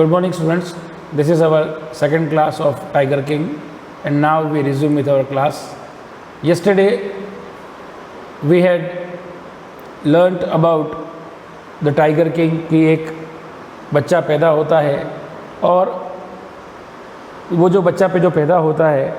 Good morning, students. This is our second class of Tiger King, and now we resume with our class. Yesterday, we had learnt about the Tiger King कि एक बच्चा पैदा होता है और वो जो बच्चा पे जो पैदा होता है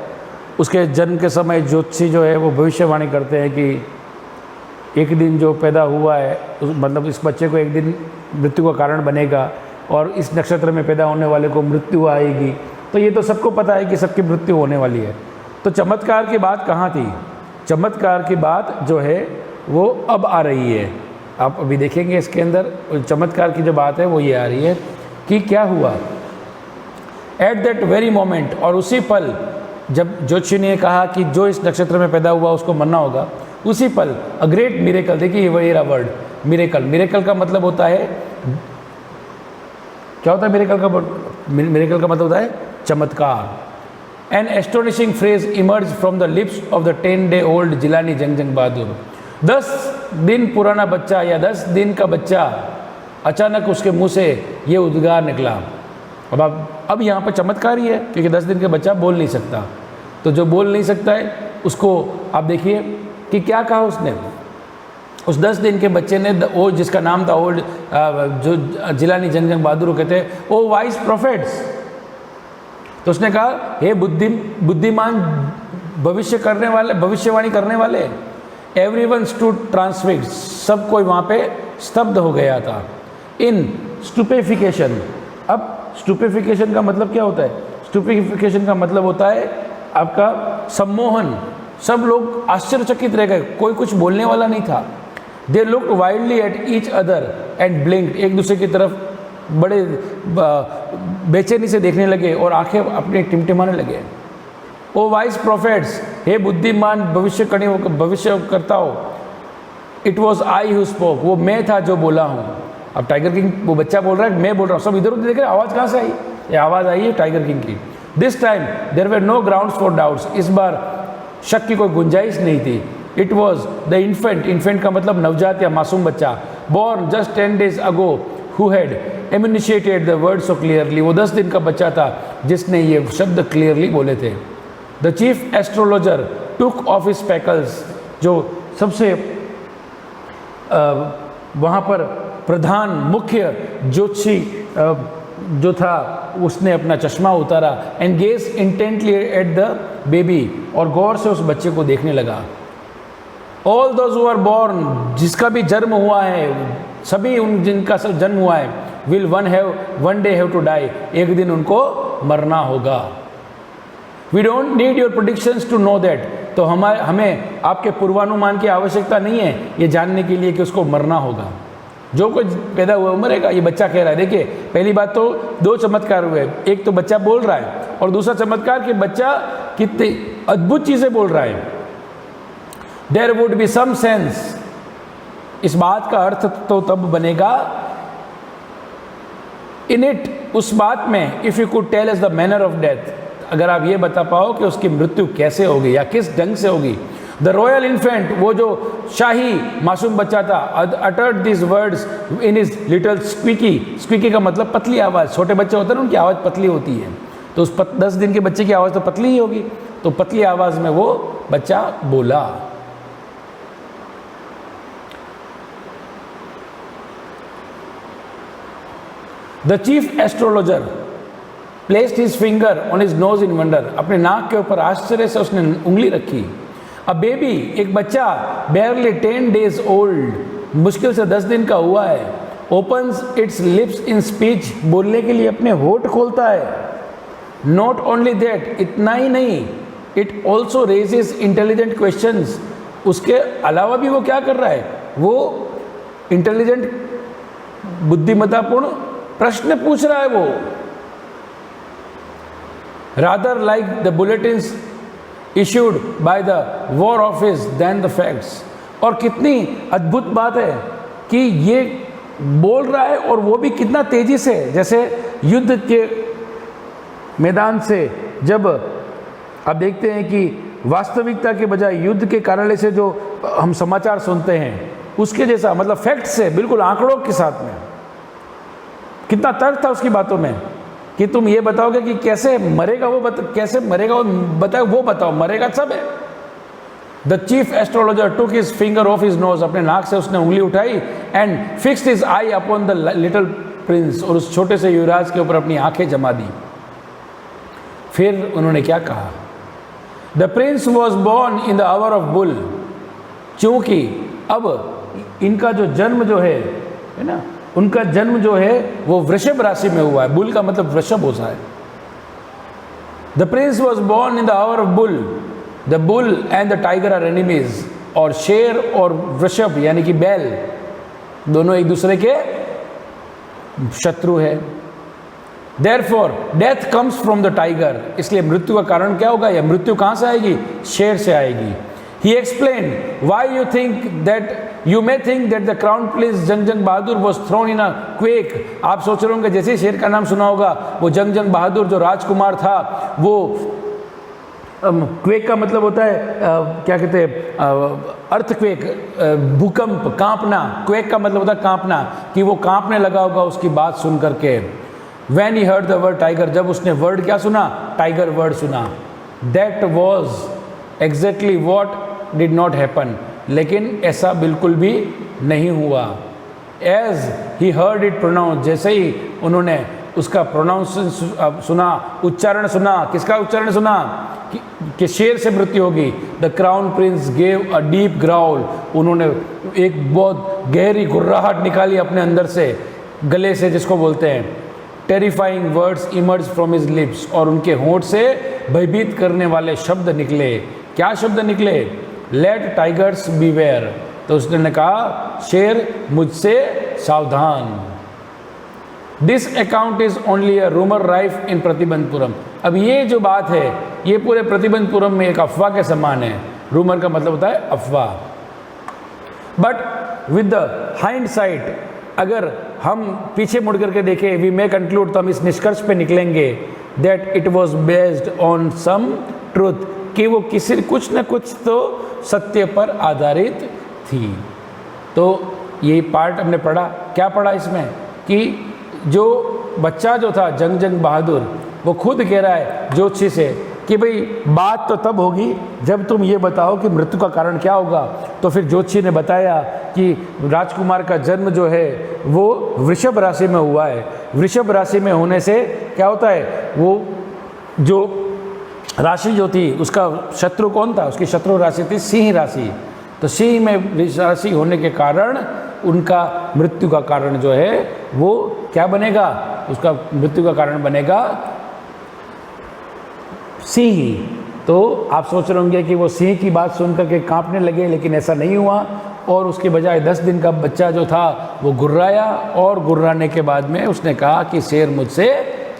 उसके जन्म के समय ज्योतिषी जो है वो भविष्यवाणी करते हैं कि एक दिन जो पैदा हुआ है मतलब इस बच्चे को एक दिन मृत्यु का कारण बनेगा और इस नक्षत्र में पैदा होने वाले को मृत्यु आएगी। तो ये तो सबको पता है कि सबकी मृत्यु होने वाली है। तो चमत्कार की बात कहाँ थी? चमत्कार की बात जो है वो अब आ रही है। आप अभी देखेंगे इसके अंदर चमत्कार की जो बात है वो ये आ रही है कि क्या हुआ एट दैट वेरी मोमेंट, और उसी पल जब ज्योतिषी ने कहा कि जो इस नक्षत्र में पैदा हुआ उसको मरना होगा, उसी पल अ ग्रेट मिरेकल, देखिए ये रहा वर्ड मिरेकल। मिरेकल का मतलब होता है, क्या होता है मिरेकल का? मिरेकल का मतलब होता है चमत्कार। An astonishing phrase emerge from the lips of the 10-day old Jilani Jang Bahadur. 10 दिन पुराना बच्चा या 10 दिन का बच्चा, अचानक उसके मुंह से ये उद्गार निकला। अब यहाँ पर चमत्कार ही है क्योंकि 10 दिन का बच्चा बोल नहीं सकता। तो जो बोल नहीं सकता है उसको आप देखिए कि क्या कहा उसने। उस 10 दिन के बच्चे ने वो जिसका नाम था ओल्ड जो जिलानी जंग बहादुर कहते हैं, ओ वाइस प्रोफेट्स, तो उसने कहा हे बुद्धिमान भविष्य करने वाले, भविष्यवाणी करने वाले। एवरीवन स्टूड ट्रांसफिक्स्ड, सब कोई वहाँ पे स्तब्ध हो गया था। इन स्टुपेफिकेशन। अब स्टुपेफिकेशन का मतलब क्या होता है? स्टुपेफिकेशन का मतलब होता है आपका सम्मोहन। सब लोग आश्चर्यचकित रह गए, कोई कुछ बोलने वाला नहीं था। They looked wildly at each other and ब्लिंक्ड, एक दूसरे की तरफ बड़े बेचैनी से देखने लगे और आंखें अपने टिमटिमाने लगे। ओ वाइस प्रोफेट्स, हे बुद्धिमान भविष्य करता हो, it was I who spoke, वो मैं था जो बोला हूँ। अब टाइगर किंग, वो बच्चा बोल रहा है, मैं बोल रहा हूँ। सब इधर उधर देख रहे, आवाज़ कहाँ से आई? ये आवाज़ आई है टाइगर किंग की। This time there were no grounds for doubts, इस बार शक की कोई गुंजाइश नहीं थी। It was the infant, infant का मतलब नवजात या मासूम बच्चा, born just 10 days ago who had enunciated the word so clearly, वो 10 दिन का बच्चा था जिसने ये शब्द क्लियरली बोले थे। The chief astrologer took off his speckles, जो सबसे वहाँ पर प्रधान मुख्य ज्योतिषी जो था उसने अपना चश्मा उतारा। And gaze intently at the baby, और गौर से उस बच्चे को देखने लगा। All those who are born, जिसका भी जन्म हुआ है, सभी उन जिनका जन्म हुआ है, will one day have to die, एक दिन उनको मरना होगा। We don't need your predictions to know that, तो हमें आपके पूर्वानुमान की आवश्यकता नहीं है ये जानने के लिए कि उसको मरना होगा। जो कोई पैदा हुआ मरेगा, ये बच्चा कह रहा है। देखिए पहली बात तो 2 चमत्कार हुए, एक तो बच्चा बोल रहा है और दूसरा चमत्कार कि बच्चा कितनी अद्भुत चीज़ें बोल रहा है। There would be some sense, इस बात का अर्थ तो तब बनेगा इन इट, उस बात में, if you could tell us the manner of death, अगर आप ये बता पाओ कि उसकी मृत्यु कैसे होगी या किस ढंग से होगी। द रॉयल इन्फेंट, वो जो शाही मासूम बच्चा था, uttered this words in his little squeaky, squeaky का मतलब पतली आवाज़। छोटे बच्चे होते हैं ना, उनकी आवाज़ पतली होती है, तो उस 10 दिन के बच्चे की आवाज़ तो पतली ही होगी। तो पतली आवाज़ में वो बच्चा बोला। The chief astrologer placed his finger on his nose in wonder, अपने नाक के ऊपर आश्चर्य से उसने उंगली रखी। अ बेबी, एक बच्चा, बेयरली 10 days old, मुश्किल से 10 दिन का हुआ है, opens it's lips in speech, बोलने के लिए अपने होठ खोलता है। नॉट ओनली दैट, इतना ही नहीं, it also raises intelligent questions, उसके अलावा भी वो क्या कर रहा है? वो इंटेलिजेंट बुद्धिमत्तापूर्ण प्रश्न पूछ रहा है वो। Rather like the bulletins issued by the war office than the facts, और कितनी अद्भुत बात है कि ये बोल रहा है और वो भी कितना तेजी से, जैसे युद्ध के मैदान से जब आप देखते हैं कि वास्तविकता के बजाय युद्ध के कार्यालय से जो हम समाचार सुनते हैं उसके जैसा, मतलब फैक्ट से, बिल्कुल आंकड़ों के साथ में। कितना तर्क था उसकी बातों में। कि तुम ये बताओगे कि कैसे मरेगा वो कैसे मरेगा वो बताओ, वो बताओ, मरेगा सब है। The chief astrologer took his finger of his nose, अपने नाक से उसने उंगली उठाई, and fixed his I upon the little Prince, और उस छोटे से युवराज के ऊपर अपनी आंखें जमा दी। फिर उन्होंने क्या कहा? The prince was born in the hour of bull, क्योंकि अब इनका जो जन्म जो है ना, उनका जन्म जो है वो वृषभ राशि में हुआ है। बुल का मतलब वृषभ होता है। The prince was born in the hour of bull, the bull and the tiger are enemies, और शेर और वृषभ यानी कि बैल दोनों एक दूसरे के शत्रु है। Therefore, death comes from the tiger, इसलिए मृत्यु का कारण क्या होगा? या मृत्यु कहाँ से आएगी? शेर से आएगी। He explained, why you think that, you may think that the crown prince जंग जंग बहादुर was thrown in a quake। आप सोच रहे होंगे जैसे शेर का नाम सुना होगा, वो जंग जंग बहादुर जो राजकुमार था, वो क्वेक का मतलब होता है क्या कहते हैं, अर्थक्वेक, भूकंप, कांपना। क्वेक का मतलब होता है कांपना, कि वो कांपने लगा होगा उसकी बात सुन करके। When he heard the word tiger, जब उसने वर्ड क्या सुना? टाइगर वर्ड सुना। That was exactly what did not happen, लेकिन ऐसा बिल्कुल भी नहीं हुआ। As he heard it pronounced, जैसे ही उन्होंने उसका प्रोनाउंसिएशन सुना, उच्चारण सुना, किसका उच्चारण सुना? कि शेर से मृत्यु होगी। The crown Prince gave a deep growl, उन्होंने एक बहुत गहरी गुर्राहट निकाली अपने अंदर से, गले से जिसको बोलते हैं। Terrifying words emerge from his lips, और उनके होंठ से भयभीत करने वाले शब्द निकले। क्या शब्द निकले? लेट टाइगर्स बीवेयर, तो उसने कहा शेर मुझसे सावधान। This account is only a rumour rife in Pratibandhapuram. अब ये जो बात है ये पूरे प्रतिबंधपुरम में एक अफवाह के समान है। रूमर का मतलब होता है अफवाह। But with the hind site, अगर हम पीछे मुड़ करके देखें, वी मे कंक्लूड, तो हम इस निष्कर्ष पे निकलेंगे that it was based on some truth, कि वो किसी कुछ न कुछ तो सत्य पर आधारित थी। तो ये पार्ट हमने पढ़ा। क्या पढ़ा इसमें? कि जो बच्चा जो था जंग जंग बहादुर, वो खुद कह रहा है ज्योतिषी से कि भाई बात तो तब होगी जब तुम ये बताओ कि मृत्यु का कारण क्या होगा। तो फिर ज्योतिषी ने बताया कि राजकुमार का जन्म जो है वो वृषभ राशि में हुआ है। वृषभ राशि में होने से क्या होता है, वो जो राशि जो थी उसका शत्रु कौन था? उसकी शत्रु राशि थी सिंह राशि। तो सिंह में राशि होने के कारण उनका मृत्यु का कारण जो है वो क्या बनेगा? उसका मृत्यु का कारण बनेगा सिंह। तो आप सोच रहे होंगे कि वो सिंह की बात सुनकर के कांपने लगे, लेकिन ऐसा नहीं हुआ। और उसके बजाय 10 दिन का बच्चा जो था वो गुर्राया, और गुर्राने के बाद में उसने कहा कि शेर मुझसे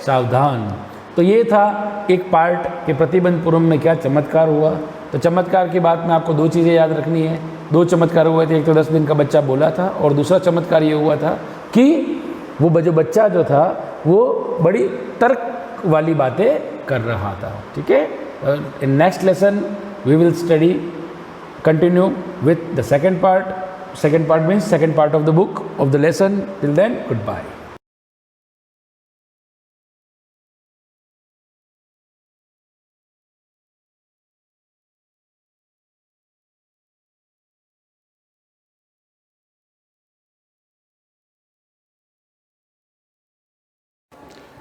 सावधान। तो ये था एक पार्ट कि प्रतिबंधपुरम में क्या चमत्कार हुआ। तो चमत्कार की बात में आपको 2 चीज़ें याद रखनी है। 2 चमत्कार हुए थे, एक तो 10 दिन का बच्चा बोला था, और दूसरा चमत्कार ये हुआ था कि वो जो बच्चा जो था वो बड़ी तर्क वाली बातें कर रहा था। ठीक है। In next lesson we will study continue with the second part. Second part means second part of the book of the lesson. Till then, good bye.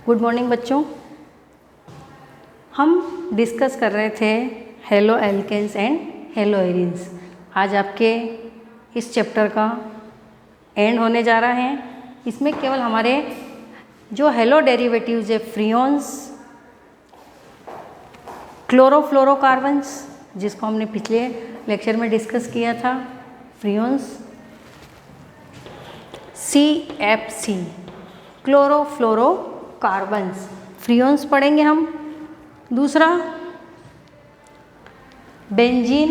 Good morning बच्चों। हम डिस्कस कर रहे थे haloalkanes and haloarenes. आज आपके इस chapter का and होने जा रहा है। इसमें केवल हमारे जो हेलो डेरिवेटिव्स है, फ्रियोन्स, क्लोरोफ्लोरोकार्बन्स, जिसको हमने पिछले लेक्चर में डिस्कस किया था, फ्रियोन्स, CFC, क्लोरोफ्लोरोकार्बन्स, फ्रियोन्स पढ़ेंगे हम। दूसरा बेंजीन,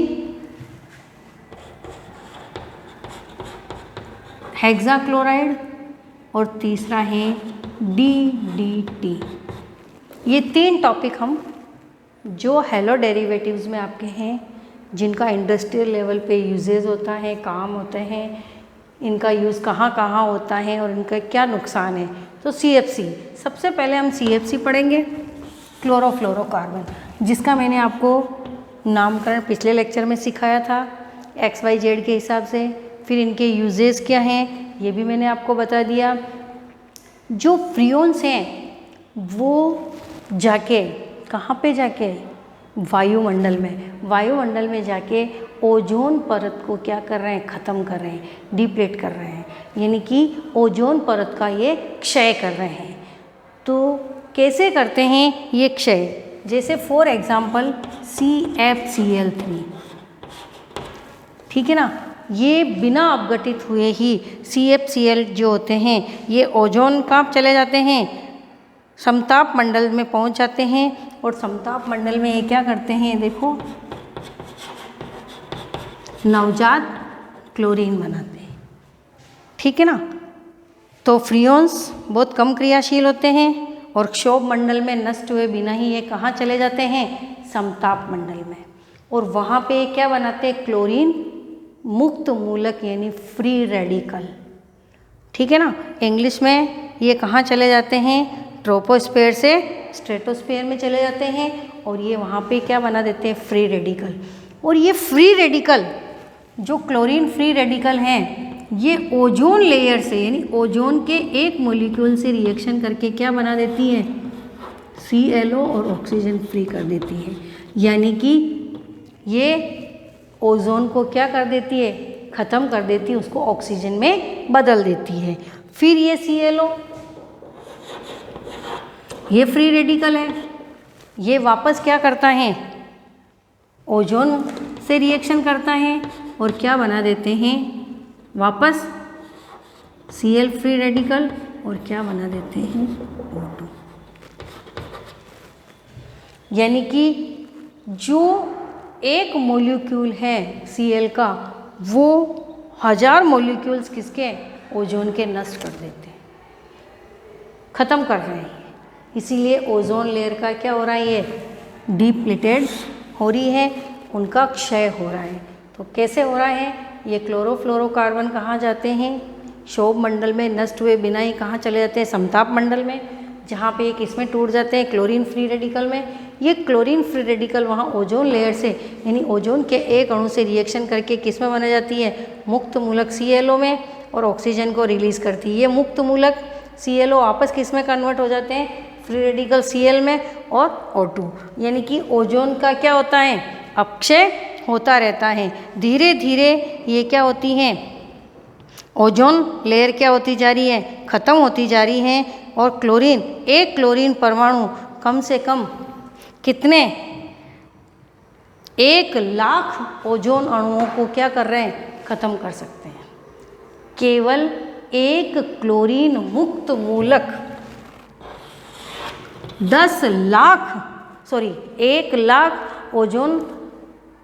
हेक्साक्लोराइड, और तीसरा है DDT। ये 3 टॉपिक हम जो हेलो डेरिवेटिव्स में आपके हैं, जिनका इंडस्ट्रियल लेवल पे यूजेस होता है, काम होते हैं, इनका यूज़ कहाँ कहाँ होता है और इनका क्या नुकसान है। तो CFC, सबसे पहले हम CFC पढ़ेंगे, क्लोरोफ्लोरोकार्बन, जिसका मैंने आपको नामकरण पिछले लेक्चर में सिखाया था XYZ के हिसाब से। फिर इनके यूजेस क्या हैं ये भी मैंने आपको बता दिया। जो फ्रियोन्स हैं वो जाके कहाँ पे जाके, वायुमंडल में जाके ओजोन परत को क्या कर रहे हैं, ख़त्म कर रहे हैं, डिप्लेट कर रहे हैं, यानी कि ओजोन परत का ये क्षय कर रहे हैं। तो कैसे करते हैं ये क्षय, जैसे फॉर एग्जांपल CFCl3, ठीक है ना, ये बिना अपघटित हुए ही CFCl जो होते हैं ये ओजोन कहाँ चले जाते हैं, समताप मंडल में पहुंच जाते हैं और समताप मंडल में ये क्या करते हैं, देखो नवजात क्लोरीन बनाते हैं, ठीक है ना। तो फ्रियोन्स बहुत कम क्रियाशील होते हैं और क्षोभ मंडल में नष्ट हुए बिना ही ये कहाँ चले जाते हैं, समताप मंडल में, और वहाँ पे क्या बनाते हैं, क्लोरीन मुक्त मूलक यानी फ्री रेडिकल, ठीक है ना। इंग्लिश में ये कहाँ चले जाते हैं, ट्रोपोस्फेयर से स्ट्रेटोस्फेयर में चले जाते हैं और ये वहाँ पे क्या बना देते हैं, फ्री रेडिकल। और ये फ्री रेडिकल जो क्लोरीन फ्री रेडिकल हैं ये ओजोन लेयर से यानी ओजोन के एक मॉलिक्यूल से रिएक्शन करके क्या बना देती है, ClO और ऑक्सीजन फ्री कर देती है, यानी कि ये ओजोन को क्या कर देती है, ख़त्म कर देती है, उसको ऑक्सीजन में बदल देती है। फिर ये ClO ये फ्री रेडिकल है, ये वापस क्या करता है, ओजोन से रिएक्शन करता है और क्या बना देते हैं, वापस Cl फ्री रेडिकल और क्या बना देते हैं, O2। यानी कि जो एक मॉलिक्यूल है Cl का वो 1000 मॉलिक्यूल्स किसके, ओजोन के नष्ट कर देते हैं, ख़त्म कर रहे हैं। इसीलिए ओजोन लेयर का क्या हो रहा है, ये डिप्लीटेड हो रही है, उनका क्षय हो रहा है। तो कैसे हो रहा है, ये क्लोरोफ्लोरोकार्बन कहाँ जाते हैं, क्षोभ मंडल में नष्ट हुए बिना ही कहाँ चले जाते हैं, समताप मंडल में, जहाँ पे एक इसमें टूट जाते हैं क्लोरीन फ्री रेडिकल में। ये क्लोरीन फ्री रेडिकल वहाँ ओजोन लेयर से यानी ओजोन के एक अणु से रिएक्शन करके किस में बना जाती है, मुक्त मूलक ClO में, और ऑक्सीजन को रिलीज़ करती है। ये मुक्त मूलक ClO आपस किस में कन्वर्ट हो जाते हैं, फ्री रेडिकल Cl में और O2, यानी कि ओजोन का क्या होता है, अपक्षय होता रहता है। धीरे धीरे ये क्या होती हैं, ओजोन लेयर क्या होती जा रही है, ख़त्म होती जा रही है, और क्लोरीन, एक क्लोरीन परमाणु कम से कम कितने, 1,00,000 ओजोन अणुओं को क्या कर रहे हैं, ख़त्म कर सकते हैं। केवल एक क्लोरीन मुक्त मूलक 1,00,000 ओजोन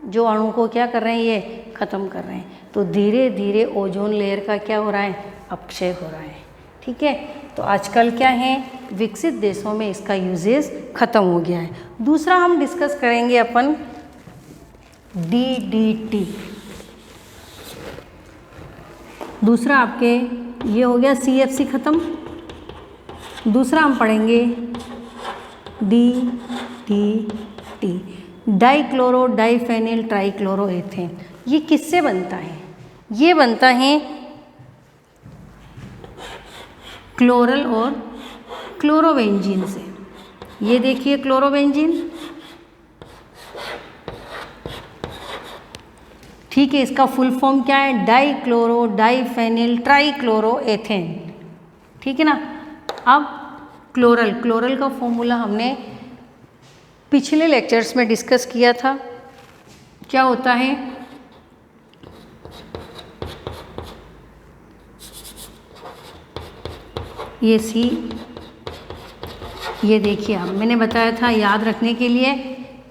जो अणु को क्या कर रहे हैं, ये ख़त्म कर रहे हैं। तो धीरे धीरे ओजोन लेयर का क्या हो रहा है, अपक्षय हो रहा है, ठीक है। तो आजकल क्या है, विकसित देशों में इसका यूजेस ख़त्म हो गया है। दूसरा हम डिस्कस करेंगे अपन DDT। दूसरा आपके ये हो गया CFC ख़त्म। दूसरा हम पढ़ेंगे DDT, डाइक्लोरो डाइफेनिल ट्राइक्लोरोएथेन। ये किससे बनता है, ये बनता है क्लोरल और क्लोरोबेंजीन से। ये देखिए क्लोरोबेंजीन, ठीक है, इसका फुल फॉर्म क्या है, डाइक्लोरो डाइफेनिल ट्राइक्लोरोएथेन, ठीक है ना। अब क्लोरल का फॉर्मूला हमने पिछले लेक्चर्स में डिस्कस किया था, क्या होता है, ये C, ये देखिए अब मैंने बताया था याद रखने के लिए,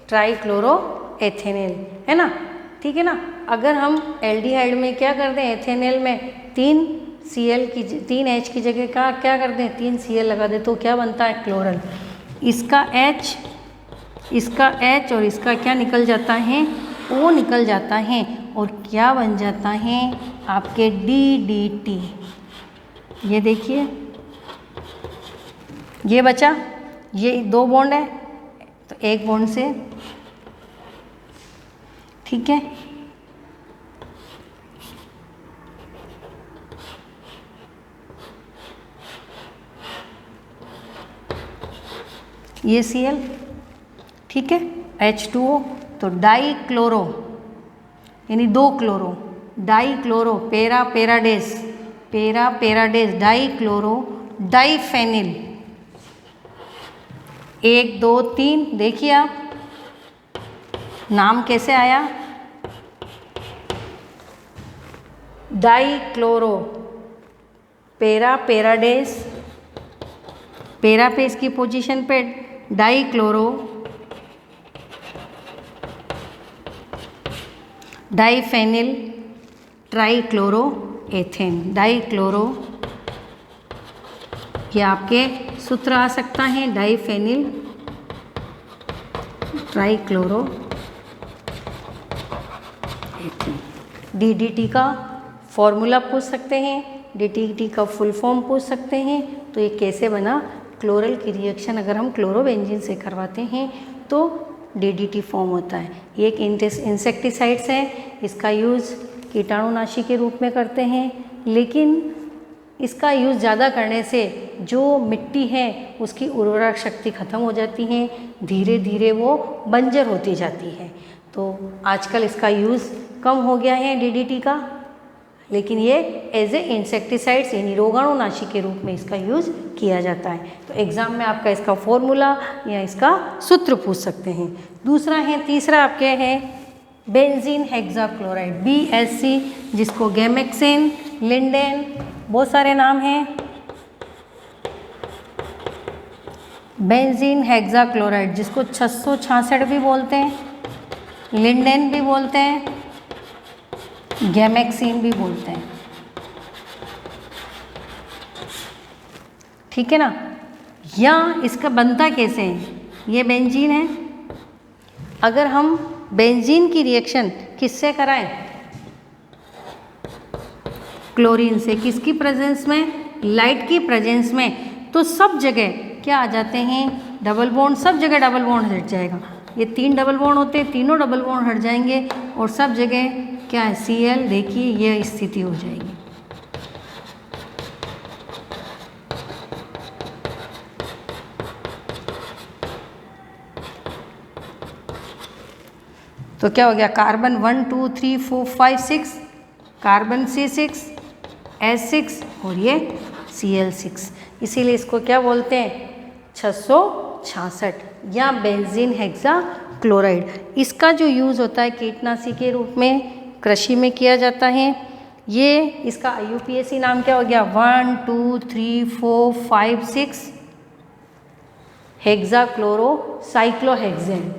ट्राइक्लोरोएथेनिल है ना, ठीक है ना। अगर हम एल्डिहाइड में क्या कर दें, एथेनल में 3 H की जगह का क्या कर दें, 3 Cl लगा दें, तो क्या बनता है, क्लोरल। इसका H और इसका क्या निकल जाता है, O निकल जाता है, और क्या बन जाता है, आपके DDT, ये देखिए ये बचा, ये 2 बॉन्ड है तो 1 बॉन्ड से, ठीक है। ये Cl, ठीक है, H2O, तो डाई क्लोरो यानी 2 क्लोरो, डाई क्लोरो पेरा पेराडेस, पेरा पेराडेस डाई क्लोरो डाईफेनिल, 1 2 3, देखिए आप नाम कैसे आया, डाई क्लोरो पेरा पेराडेस, पेरा पे इसकी पोजीशन पे die chloro diphenyl trichloro ethane, die chloro, ये आपके सूत्र आ सकता है, डाईफेनिल ट्राईक्लोरो एथेन। DDT का फॉर्मूला पूछ सकते हैं, DDT का फुल फॉर्म पूछ सकते हैं, तो ये कैसे बना, क्लोरल की रिएक्शन अगर हम क्लोरोबेंजीन से करवाते हैं तो DDT फॉर्म होता है। ये एक इंसेक्टिसाइड्स है, इसका यूज़ कीटाणुनाशी के रूप में करते हैं, लेकिन इसका यूज़ ज़्यादा करने से जो मिट्टी है उसकी उर्वरक शक्ति ख़त्म हो जाती है, धीरे धीरे वो बंजर होती जाती है। तो आजकल इसका यूज़ कम हो गया है DDT का, लेकिन ये एज ए इंसेक्टिसाइड्स यानी रोगाणुनाशी के रूप में इसका यूज़ किया जाता है। तो एग्ज़ाम में आपका इसका फॉर्मूला या इसका सूत्र पूछ सकते हैं। दूसरा है, तीसरा आपके है बेंजीन हेक्साक्लोराइड, BSC, जिसको गैमेक्सिन, लिंडेन, बहुत सारे नाम हैं। बेंजीन हेक्साक्लोराइड जिसको 666 भी बोलते हैं, लिंडेन भी बोलते हैं, गैमेक्सिन भी बोलते हैं, ठीक है ना। या इसका बनता कैसे है, ये बेंजीन है, अगर हम बेंजीन की रिएक्शन किससे कराएं, क्लोरीन से, किसकी प्रेजेंस में, लाइट की प्रेजेंस में, तो सब जगह क्या आ जाते हैं, डबल बॉन्ड, सब जगह डबल बॉन्ड हट जाएगा। ये 3 डबल बॉन्ड होते हैं, तीनों डबल बॉन्ड हट जाएंगे और सब जगह क्या है, Cl, देखिए ये स्थिति हो जाएगी। तो क्या हो गया, कार्बन 1 2 3 4 5 6, कार्बन C6 H6 और ये Cl6, इसीलिए इसको क्या बोलते हैं, 666 या बेंजीन हेक्साक्लोराइड। इसका जो यूज़ होता है कीटनाशी के रूप में कृषि में किया जाता है। ये इसका IUPAC नाम क्या हो गया, 1 2 3 4 5 6 हेक्साक्लोरोसाइक्लोहेक्सेन,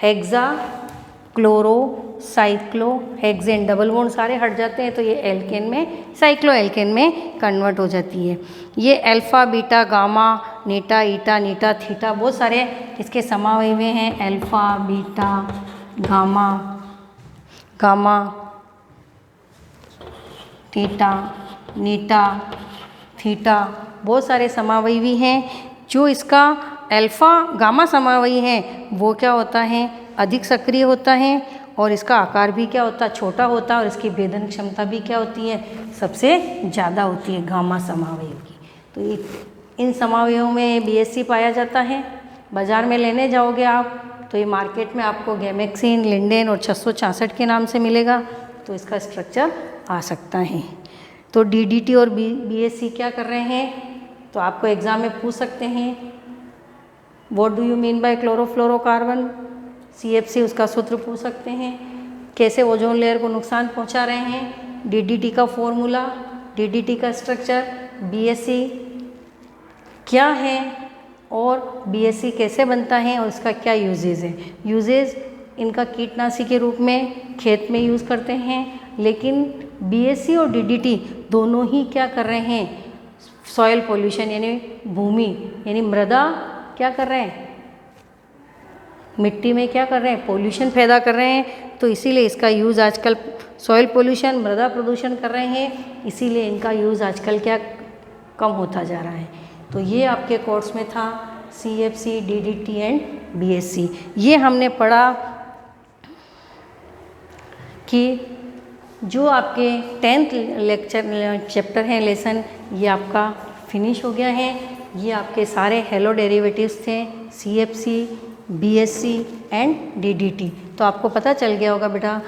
हेक्साक्लोरोसाइक्लोहेक्सेन, डबल बॉन्ड सारे हट जाते हैं तो ये एल्केन में, साइक्लो एल्केन में कन्वर्ट हो जाती है। ये अल्फा बीटा गामा नीटा ईटा नीटा थीटा बहुत सारे इसके समावय में हैं, alpha beta gamma gamma theta नीटा थीटा बहुत सारे समावयवी हैं। जो इसका अल्फा गामा समावयी है वो क्या होता है, अधिक सक्रिय होता है और इसका आकार भी क्या होता है, छोटा होता है और इसकी भेदन क्षमता भी क्या होती है, सबसे ज़्यादा होती है गामा समावयव की। तो इन समावयों में BSC पाया जाता है। बाज़ार में लेने जाओगे आप तो ये मार्केट में आपको गैमेक्सिन, लिंडेन और 666 के नाम से मिलेगा, तो इसका स्ट्रक्चर आ सकता है। तो DDT और BSC क्या कर रहे हैं, तो आपको एग्ज़ाम में पूछ सकते हैं, what do you mean by chlorofluorocarbon, CFC उसका सूत्र पूछ सकते हैं, कैसे ओजोन लेयर को नुकसान पहुंचा रहे हैं, DDT का फॉर्मूला, DDT का स्ट्रक्चर, BSC क्या है और BSC कैसे बनता है और इसका क्या यूजेज है। यूजेज इनका कीटनाशी के रूप में खेत में यूज़ करते हैं, लेकिन BSC और DDT दोनों ही क्या कर रहे हैं, सॉइल पोल्यूशन यानी भूमि यानी मृदा क्या कर रहे हैं, मिट्टी में क्या कर रहे हैं, पोल्यूशन पैदा कर रहे हैं, तो इसीलिए इसका यूज़ आजकल सॉइल पोल्यूशन, मृदा प्रदूषण कर रहे हैं, इसीलिए इनका यूज़ आजकल क्या कम होता जा रहा है। तो ये आपके कोर्स में था CFC, DDT एंड BSc। ये हमने पढ़ा कि जो आपके 10th लेक्चर चैप्टर हैं, लेसन, ये आपका फिनिश हो गया है। ये आपके सारे हेलो डेरिवेटिव्स थे, CFC, BSc एंड DDT। तो आपको पता चल गया होगा बेटा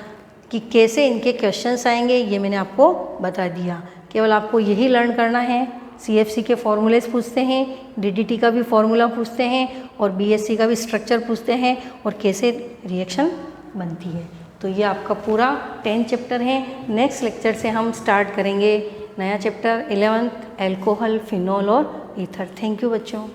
कि कैसे इनके क्वेश्चंस आएंगे, ये मैंने आपको बता दिया। केवल आपको यही लर्न करना है। CFC के फॉर्मूलेस पूछते हैं, DDT का भी फॉर्मूला पूछते हैं और BSc का भी स्ट्रक्चर पूछते हैं और कैसे रिएक्शन बनती है। तो ये आपका पूरा 10 चैप्टर है। नेक्स्ट लेक्चर से हम स्टार्ट करेंगे नया चैप्टर 11th, एल्कोहल, फिनॉल और ईथर। थैंक यू बच्चों।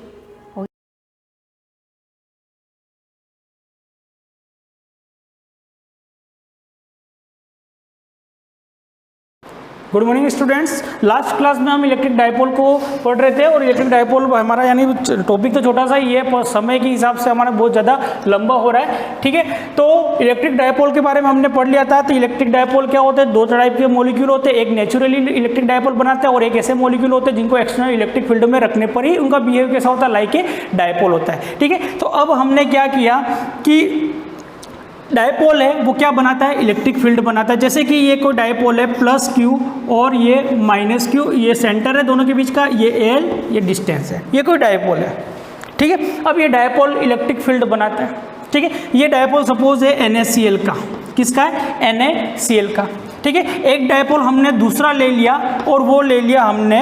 Good morning students. Last class में हम इलेक्ट्रिक डायपोल को पढ़ रहे थे और इलेक्ट्रिक डायपोल हमारा यानी टॉपिक तो छोटा सा ही है, पर समय के हिसाब से हमारा बहुत ज़्यादा लंबा हो रहा है, ठीक है। तो इलेक्ट्रिक डायपोल के बारे में हमने पढ़ लिया था। तो इलेक्ट्रिक डायपोल क्या होते हैं, दो टाइप के मॉलिक्यूल होते हैं, एक नेचुरली इलेक्ट्रिक डायपोल बनाते हैं और एक ऐसे मॉलिक्यूल होते हैं जिनको एक्सटर्नल इलेक्ट्रिक फील्ड में रखने पर ही उनका बिहेव कैसा होता है, लाइक ए डायपोल होता है, ठीक है। तो अब हमने क्या किया कि डायपोल है वो क्या बनाता है, इलेक्ट्रिक फील्ड बनाता है। जैसे कि ये कोई डायपोल है प्लस Q और ये माइनस Q, ये सेंटर है दोनों के बीच का, ये L, ये डिस्टेंस है, ये कोई डायपोल है, ठीक है। अब ये डायपोल इलेक्ट्रिक फील्ड बनाता है, ठीक है। ये डायपोल सपोज है NaCl का, किसका है, NaCl का, ठीक है। एक डायपोल हमने दूसरा ले लिया और वो ले लिया हमने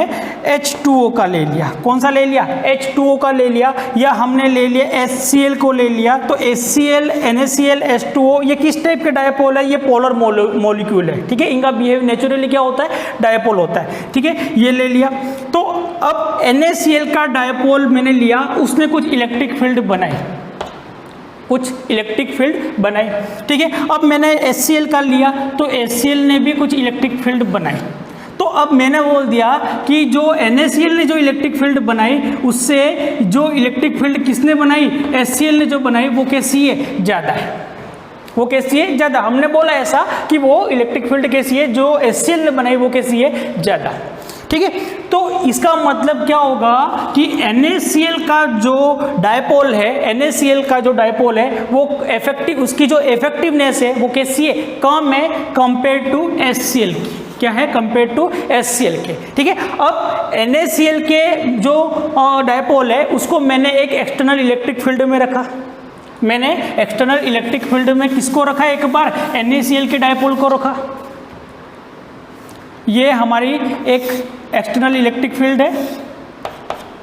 H2O का ले लिया। कौन सा ले लिया, H2O का ले लिया, या हमने ले लिया HCl को ले लिया। तो HCl, NaCl, H2O ये किस टाइप के डायपोल है, ये पोलर मॉलिक्यूल है, ठीक है। इनका बिहेव नेचुरली क्या होता है, डायपोल होता है, ठीक है। ये ले लिया। तो अब NaCl का डायपोल मैंने लिया, उसने कुछ इलेक्ट्रिक फील्ड बनाई, कुछ इलेक्ट्रिक फील्ड बनाई, ठीक है। अब मैंने HCl का लिया तो HCl ने भी कुछ इलेक्ट्रिक फील्ड बनाई। तो अब मैंने बोल दिया कि जो NaCl ने जो इलेक्ट्रिक फील्ड बनाई उससे जो इलेक्ट्रिक फील्ड किसने बनाई, HCl ने जो बनाई, वो कैसी है, ज़्यादा है। वो कैसी है, ज़्यादा। हमने बोला ऐसा कि वो इलेक्ट्रिक फील्ड कैसी है, जो HCl ने बनाई वो कैसी है, ज़्यादा, ठीक है। तो इसका मतलब क्या होगा कि NaCl का जो डायपोल है, NaCl का जो डायपोल है वो इफेक्टिव, उसकी जो इफेक्टिवनेस है वो कैसी है, कम है कंपेयर टू HCl की। क्या है, कंपेयर टू HCl के, ठीक है। अब NaCl के जो डायपोल है उसको मैंने एक एक्सटर्नल इलेक्ट्रिक फील्ड में रखा। मैंने एक्सटर्नल इलेक्ट्रिक फील्ड में किसको रखा, एक बार NaCl के डायपोल को रखा। ये हमारी एक एक्सटर्नल इलेक्ट्रिक फील्ड है,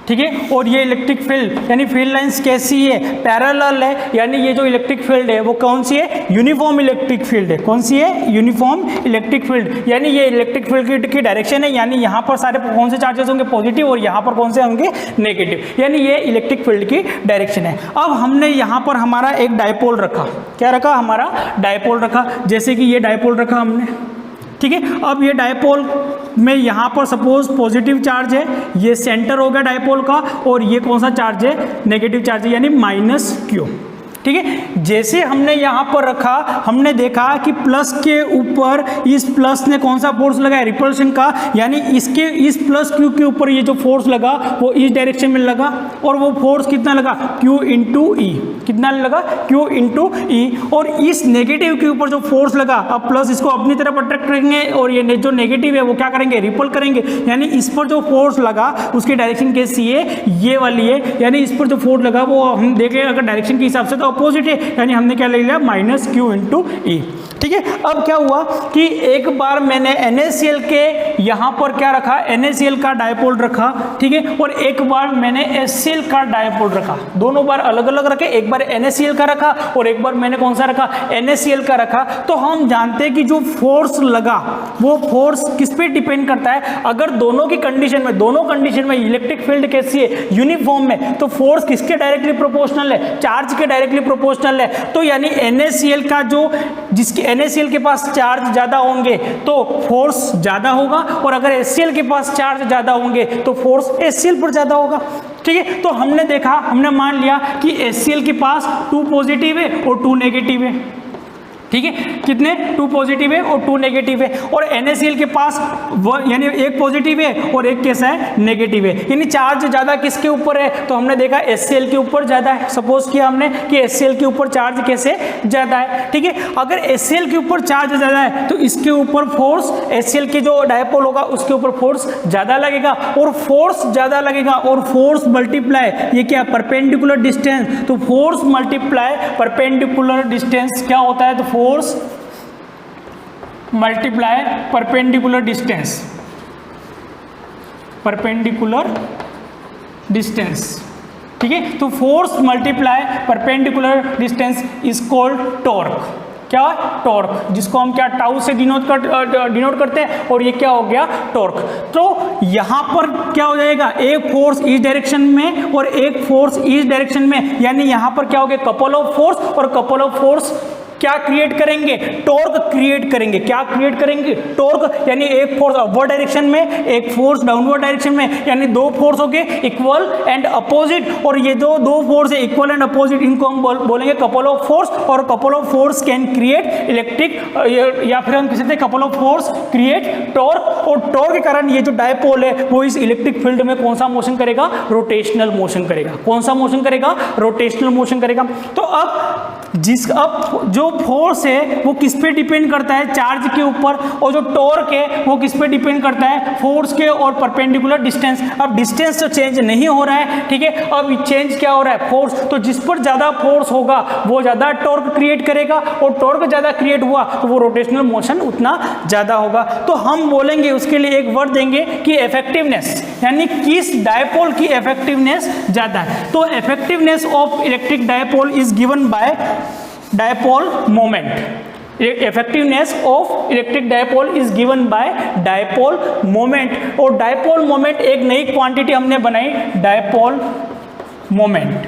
ठीक है। और ये इलेक्ट्रिक फील्ड यानी फील्ड लाइंस कैसी है, पैरेलल है, यानी ये जो इलेक्ट्रिक फील्ड है वो कौन सी है, यूनिफॉर्म इलेक्ट्रिक फील्ड है। कौन सी है, यूनिफॉर्म इलेक्ट्रिक फील्ड, यानी ये इलेक्ट्रिक फील्ड की डायरेक्शन है, यानी यहाँ पर सारे कौन से चार्जेस होंगे, पॉजिटिव, और यहाँ पर कौन से होंगे, नेगेटिव, यानी ये इलेक्ट्रिक फील्ड की डायरेक्शन है। अब हमने यहाँ पर हमारा एक डायपोल रखा, क्या रखा, हमारा डायपोल रखा। जैसे कि ये डायपोल रखा हमने, ठीक है। अब ये डायपोल में यहाँ पर सपोज पॉजिटिव चार्ज है, ये सेंटर हो गया डायपोल का, और ये कौन सा चार्ज है, नेगेटिव चार्ज है, यानी -Q, ठीक है। जैसे हमने यहाँ पर रखा, हमने देखा कि प्लस के ऊपर इस प्लस ने कौन सा फोर्स लगाया, रिपल्शन का, यानी इसके इस प्लस Q के ऊपर ये जो फोर्स लगा वो इस डायरेक्शन में लगा, और वो फोर्स कितना लगा, Q इंटू E, कितना लगा, Q इंटू E। और इस नेगेटिव के ऊपर जो फोर्स लगा, अब प्लस इसको अपनी तरफ अट्रैक्ट करेंगे और ये जो नेगेटिव है वो क्या करेंगे, रिपल करेंगे, यानी इस पर जो फोर्स लगा उसकी डायरेक्शन कैसी है, ये वाली है, यानी इस पर जो फोर्स लगा वो हम देखें अगर डायरेक्शन के हिसाब से तो अपोजिट है, यानी हमने क्या ले लिया, -Q इंटू E, ठीक है। अब क्या हुआ कि एक बार मैंने NaCl के यहाँ पर क्या रखा, NaCl का डायपोल रखा, ठीक है, और एक बार मैंने HCl का डायपोल रखा। दोनों बार अलग अलग रखे, एक बार NaCl का रखा और एक बार मैंने कौन सा रखा, NaCl का रखा। तो हम जानते हैं कि जो फोर्स लगा वो फोर्स किस पे डिपेंड करता है, अगर दोनों की कंडीशन में, दोनों कंडीशन में इलेक्ट्रिक फील्ड कैसी है, यूनिफॉर्म में, तो फोर्स किसके डायरेक्टली प्रोपोर्शनल है, चार्ज के डायरेक्टली प्रोपोर्शनल है। तो यानी NaCl का जो, जिसके NaCl के पास चार्ज ज्यादा होंगे तो फोर्स ज्यादा होगा, और अगर HCl के पास चार्ज ज्यादा होंगे तो फोर्स HCl पर ज्यादा होगा। ठीक है। तो हमने देखा, हमने मान लिया कि HCl के पास 2 पॉजिटिव है और 2 नेगेटिव है, ठीक है, कितने 2 पॉजिटिव है और 2 नेगेटिव है, और NaCl के पास यानी 1 पॉजिटिव है और 1 कैसा है, नेगेटिव है, यानी चार्ज ज़्यादा किसके ऊपर है, तो हमने देखा HCl के ऊपर ज़्यादा है। सपोज किया हमने कि HCl के ऊपर चार्ज कैसे ज़्यादा है, ठीक है। अगर HCl के ऊपर चार्ज ज़्यादा है तो इसके ऊपर फोर्स, HCl के जो डायपोल होगा उसके ऊपर फोर्स ज़्यादा लगेगा, और फोर्स ज़्यादा लगेगा और फोर्स मल्टीप्लाई ये क्या, परपेंडिकुलर डिस्टेंस, तो फोर्स मल्टीप्लाई परपेंडिकुलर डिस्टेंस क्या होता है, तो force multiply perpendicular distance, perpendicular distance, ठीक है। तो force multiply perpendicular distance is called torque. क्या, टॉर्क, जिसको हम क्या टाउ से डिनोट करते हैं, और ये क्या हो गया, टॉर्क। तो यहां पर क्या हो जाएगा, एक फोर्स इस डायरेक्शन में और एक फोर्स इस डायरेक्शन में, यानी यहां पर क्या हो गया, कपल ऑफ फोर्स, और कपल ऑफ फोर्स क्या क्रिएट करेंगे, टॉर्क क्रिएट करेंगे। क्या क्रिएट करेंगे, टॉर्क, यानी एक फोर्स अपवर्ड डायरेक्शन में, एक फोर्स डाउनवर्ड डायरेक्शन में, यानी 2 फोर्स हो गए इक्वल एंड अपोजिट, और ये जो 2 फोर्स है इक्वल एंड अपोजिट, इनको हम बोलेंगे कपल ऑफ फोर्स, और couple of force can create electric, या फिर हम कह सकते हैं couple of force create torque, और टॉर्क के कारण ये जो डायपोल है वो इस इलेक्ट्रिक फील्ड में कौन सा मोशन करेगा, रोटेशनल मोशन करेगा। कौन सा मोशन करेगा, रोटेशनल मोशन करेगा। तो अब जो फोर्स है वो किस पे डिपेंड करता है, चार्ज के ऊपर, और जो टॉर्क है वो किस पे डिपेंड करता है, फोर्स के और परपेंडिकुलर डिस्टेंस। अब डिस्टेंस तो चेंज नहीं हो रहा है, ठीक है, अब चेंज क्या हो रहा है, फोर्स। तो जिस पर ज्यादा फोर्स होगा वो ज्यादा टॉर्क क्रिएट करेगा, और टॉर्क ज्यादा क्रिएट हुआ तो वो रोटेशनल मोशन उतना ज्यादा होगा। तो हम बोलेंगे उसके लिए एक वर्ड देंगे कि इफेक्टिवनेस, यानी किस डायपोल की इफेक्टिवनेस ज्यादा है। तो effectiveness of electric dipole is given by dipole moment. Effectiveness of electric dipole is given by dipole moment, और डायपोल मोमेंट एक नई क्वांटिटी हमने बनाई, डायपोल मोमेंट,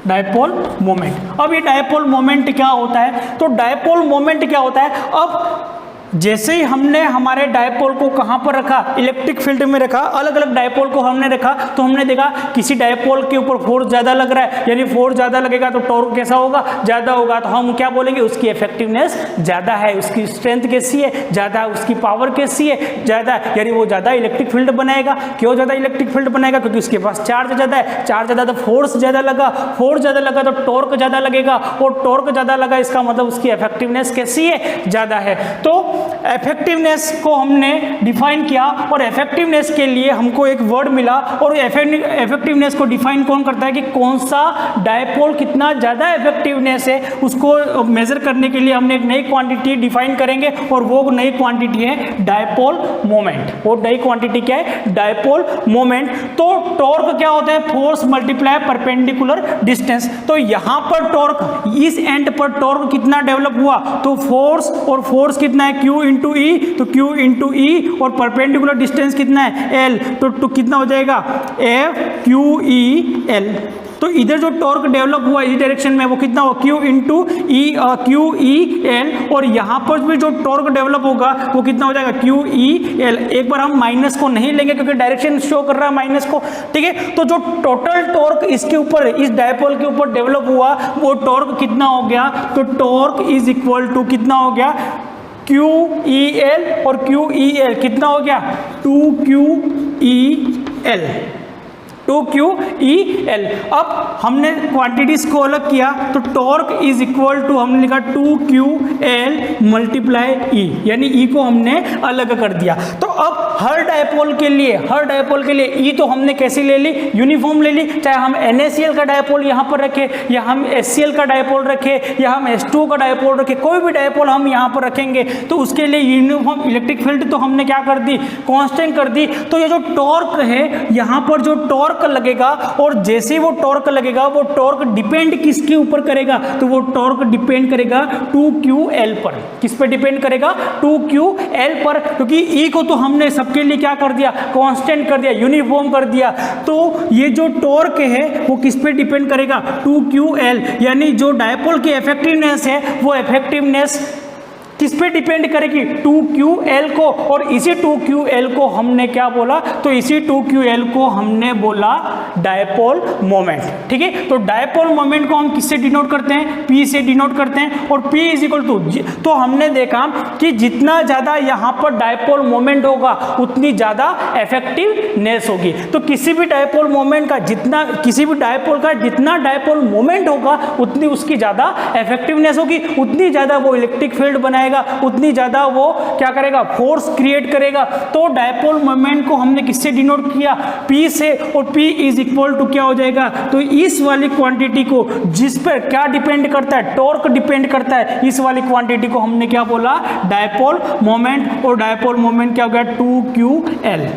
डायपोल मोमेंट। अब ये डायपोल मोमेंट क्या होता है, तो डायपोल मोमेंट क्या होता है, अब जैसे ही हमने हमारे डायपोल को कहाँ पर रखा, इलेक्ट्रिक फील्ड में रखा, अलग अलग डायपोल को हमने रखा, तो हमने देखा किसी डायपोल के ऊपर फोर्स ज़्यादा लग रहा है, यानी फोर्स ज़्यादा लगेगा तो टॉर्क कैसा होगा, ज़्यादा होगा। तो हम क्या बोलेंगे, उसकी इफेक्टिवनेस ज़्यादा है, उसकी स्ट्रेंथ कैसी है, ज़्यादा है, उसकी पावर कैसी है, ज़्यादा है, यानी वो ज़्यादा इलेक्ट्रिक फील्ड बनाएगा। क्यों ज़्यादा इलेक्ट्रिक फील्ड बनाएगा, क्योंकि उसके पास चार्ज ज़्यादा है, चार्ज ज़्यादा तो फोर्स ज़्यादा लगा, फोर्स ज़्यादा लगा तो टॉर्क ज़्यादा लगेगा, और टॉर्क ज़्यादा लगा इसका मतलब उसकी इफेक्टिवनेस कैसी है, ज़्यादा है। तो इफेक्टिवनेस को हमने डिफाइन किया, और इफेक्टिवनेस के लिए हमको एक वर्ड मिला, और इफेक्टिवनेस को डिफाइन कौन करता है कि कौन सा डायपोल कितना ज़्यादा इफेक्टिवनेस है, उसको मेजर करने के लिए हमने एक नई क्वांटिटी डिफाइन करेंगे, और वो नई क्वांटिटी है डायपोल मोमेंट। वो नई क्वांटिटी क्या है, डायपोल मोमेंट। तो टॉर्क क्या होता है, फोर्स मल्टीप्लाई परपेंडिकुलर डिस्टेंस। तो यहाँ पर टॉर्क, इस एंड पर टॉर्क कितना डेवलप हुआ, तो फोर्स, और फोर्स कितना है, Q इंटू ई, तो Q इंटू ई, और परपेंडिकुलर डिस्टेंस कितना है, L, तो कितना हो जाएगा, FQEL। तो इधर जो टॉर्क डेवलप हुआ इस डायरेक्शन में वो कितना होगा, Q इंटू QEL, और यहाँ पर भी जो टॉर्क डेवलप होगा वो कितना हो जाएगा, QEL। एक बार हम माइनस को नहीं लेंगे क्योंकि डायरेक्शन शो कर रहा है माइनस को, ठीक है। तो जो टोटल टॉर्क इसके ऊपर, इस डायपोल के ऊपर डेवलप हुआ वो टॉर्क कितना हो गया, तो टॉर्क इज इक्वल टू कितना हो गया, QEL, और QEL कितना हो गया, 2QEL, 2QEL। अब हमने क्वांटिटीज को अलग किया, तो टॉर्क इज इक्वल टू हमने लिखा 2QL मल्टीप्लाई E, यानी E को हमने अलग कर दिया। तो अब हर डायपोल के लिए E तो हमने कैसी ले ली, यूनिफॉर्म ले ली, चाहे हम NaCl का डायपोल यहाँ पर रखे, या हम HCl का डायपोल रखे, या हम H2O का डायपोल रखे, कोई भी डायपोल हम यहाँ पर रखेंगे तो उसके लिए यूनिफॉर्म इलेक्ट्रिक फील्ड तो हमने क्या कर दी, कांस्टेंट कर दी। तो ये जो टॉर्क है, यहाँ पर जो टॉर्क लगेगा, और जैसे ही वो टॉर्क लगेगा वो टॉर्क डिपेंड किसके ऊपर करेगा, तो वो टॉर्क डिपेंड करेगा 2QL पर। किस पे डिपेंड करेगा, 2QL पर, क्योंकि E को तो हमने सबके लिए क्या कर दिया, कांस्टेंट कर दिया, यूनिफॉर्म कर दिया। तो ये जो टॉर्क है वो किस पे डिपेंड करेगा, 2QL, यानी जो डायपोल की इफेक्टिवनेस है वो इफेक्टिवनेस किस पे डिपेंड करेगी, 2ql को, और इसी 2ql को हमने क्या बोला, तो इसी 2ql को हमने बोला डायपोल मोमेंट। ठीक है, तो डायपोल मोमेंट को हम किससे डिनोट करते हैं, p से डिनोट करते हैं, और p इज इक्वल टू, तो हमने देखा कि जितना ज़्यादा यहाँ पर डायपोल मोमेंट होगा उतनी ज़्यादा इफेक्टिवनेस होगी। तो किसी भी डायपोल मोमेंट का जितना, किसी भी डायपोल का जितना डायपोल मोमेंट होगा उतनी उसकी ज़्यादा इफेक्टिवनेस होगी, उतनी ज़्यादा वो इलेक्ट्रिक फील्ड बनाएगा, उतनी ज़्यादा वो क्या करेगा, फोर्स क्रिएट करेगा। तो डायपोल मोमेंट को हमने किससे डिनोट किया, P से, और P इज इक्वल टू क्या हो जाएगा, तो इस वाली क्वांटिटी को जिस पर क्या डिपेंड करता है, टॉर्क डिपेंड करता है, इस वाली क्वांटिटी को हमने क्या बोला, डायपोल मोमेंट, और डायपोल मोमेंट क्या हो गया, 2ql,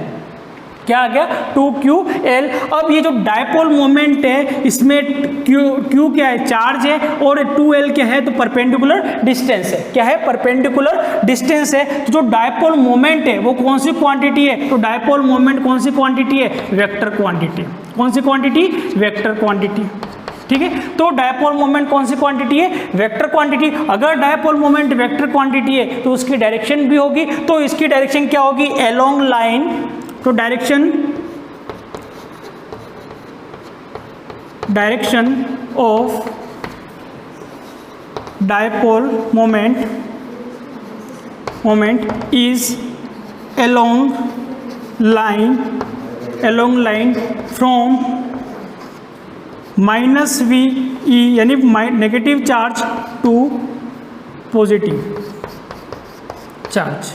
क्या आ गया, 2ql। अब ये जो डायपोल मोमेंट है इसमें q क्या है, चार्ज है, और 2l क्या है, तो परपेंडिकुलर डिस्टेंस है, क्या है, परपेंडिकुलर डिस्टेंस है। तो जो डायपोल मोमेंट है वो कौन सी क्वांटिटी है, तो डायपोल मोमेंट कौन सी क्वांटिटी है, वेक्टर क्वांटिटी। कौन सी क्वांटिटी, वेक्टर क्वांटिटी। ठीक है, तो डायपोल मोमेंट कौन सी क्वांटिटी है, वेक्टर क्वांटिटी। अगर डायपोल मोमेंट वेक्टर क्वांटिटी है तो उसकी डायरेक्शन भी होगी, तो इसकी डायरेक्शन क्या होगी, अलोंग लाइन। तो direction of dipole moment is along line from -VE यानी negative charge to positive charge.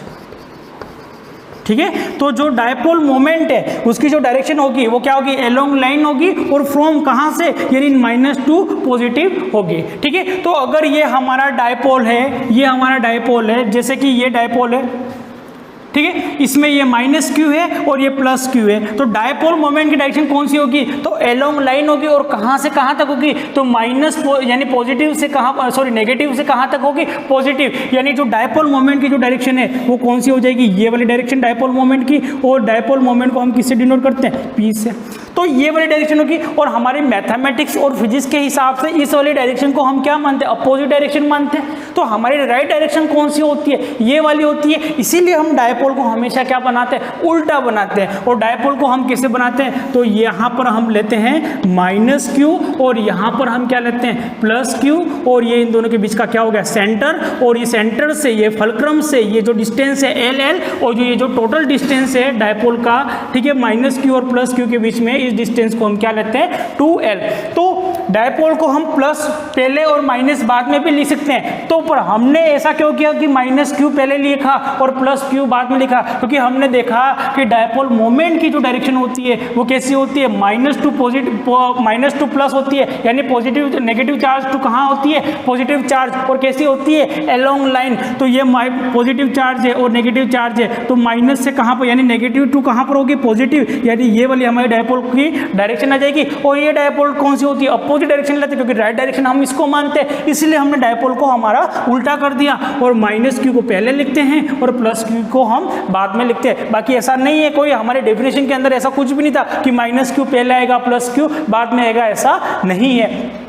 ठीक है, तो जो डायपोल मोमेंट है उसकी जो डायरेक्शन होगी वो क्या होगी, अलोंग लाइन होगी, और फ्रॉम कहाँ से, यानी -2 पॉजिटिव होगी। ठीक है, तो अगर ये हमारा डायपोल है, ये हमारा डायपोल है, जैसे कि ये डायपोल है, ठीक है, इसमें ये -q है और ये +q है, तो डायपोल मोमेंट की डायरेक्शन कौन सी होगी, तो अलोंग लाइन होगी, और कहाँ से कहाँ तक होगी, तो यानी पॉजिटिव से कहाँ, सॉरी नेगेटिव से कहाँ तक होगी, पॉजिटिव। यानी जो डायपोल मोमेंट की जो डायरेक्शन है वो कौन सी हो जाएगी, ये वाली डायरेक्शन डायपोल मोमेंट की, और डायपोल मोमेंट को हम किससे डिनोट करते हैं, P से। तो ये वाली डायरेक्शन होगी, और हमारे मैथमेटिक्स और फिजिक्स के हिसाब से इस वाली डायरेक्शन को हम क्या मानते हैं, अपोजिट डायरेक्शन मानते हैं। तो हमारी राइट डायरेक्शन कौन सी होती है, ये वाली होती है। इसीलिए हम डायपोल को हमेशा क्या बनाते हैं, उल्टा बनाते हैं। और डायपोल को हम कैसे बनाते हैं, तो यहाँ पर हम लेते हैं -q, और यहाँ पर हम क्या लेते हैं, +q, और ये इन दोनों के बीच का क्या हो गया, सेंटर, और ये सेंटर से ये फलक्रम से ये जो डिस्टेंस है LL, और जो ये जो टोटल डिस्टेंस है डायपोल का, ठीक है, -q और +q के बीच में, इस डिस्टेंस को हम क्या लेते हैं, 2l। तो डायपोल को हम प्लस पहले और माइनस बाद में भी लिख सकते हैं। तो पर हमने ऐसा क्यों किया कि -q पहले लिखा और +q बाद में लिखा, क्योंकि हमने देखा कि डायपोल मोमेंट की जो डायरेक्शन होती है वो कैसी होती है, -2 प्लस होती है, यानी पॉजिटिव नेगेटिव चार्ज टू कहाँ होती है, पॉजिटिव चार्ज, और कैसी होती है, अलोंग लाइन। तो ये पॉजिटिव चार्ज है और नेगेटिव चार्ज है, तो माइनस से कहाँ पर, यानी नेगेटिव टू कहाँ पर होगी, पॉजिटिव, यानी ये वाली हमारी डायपोल की डायरेक्शन आ जाएगी। और ये डायपोल कौन सी होती है, अपोजिट डायरेक्शन लेते हैं, क्योंकि राइट डायरेक्शन हम इसको मानते हैं, इसलिए हमने डायपोल को हमारा उल्टा कर दिया, और -q को पहले लिखते हैं और +q को हम बाद में लिखते हैं। बाकी ऐसा नहीं है, कोई हमारे डेफिनेशन के अंदर ऐसा कुछ भी नहीं था कि -q पहले आएगा +q बाद में आएगा, ऐसा नहीं है।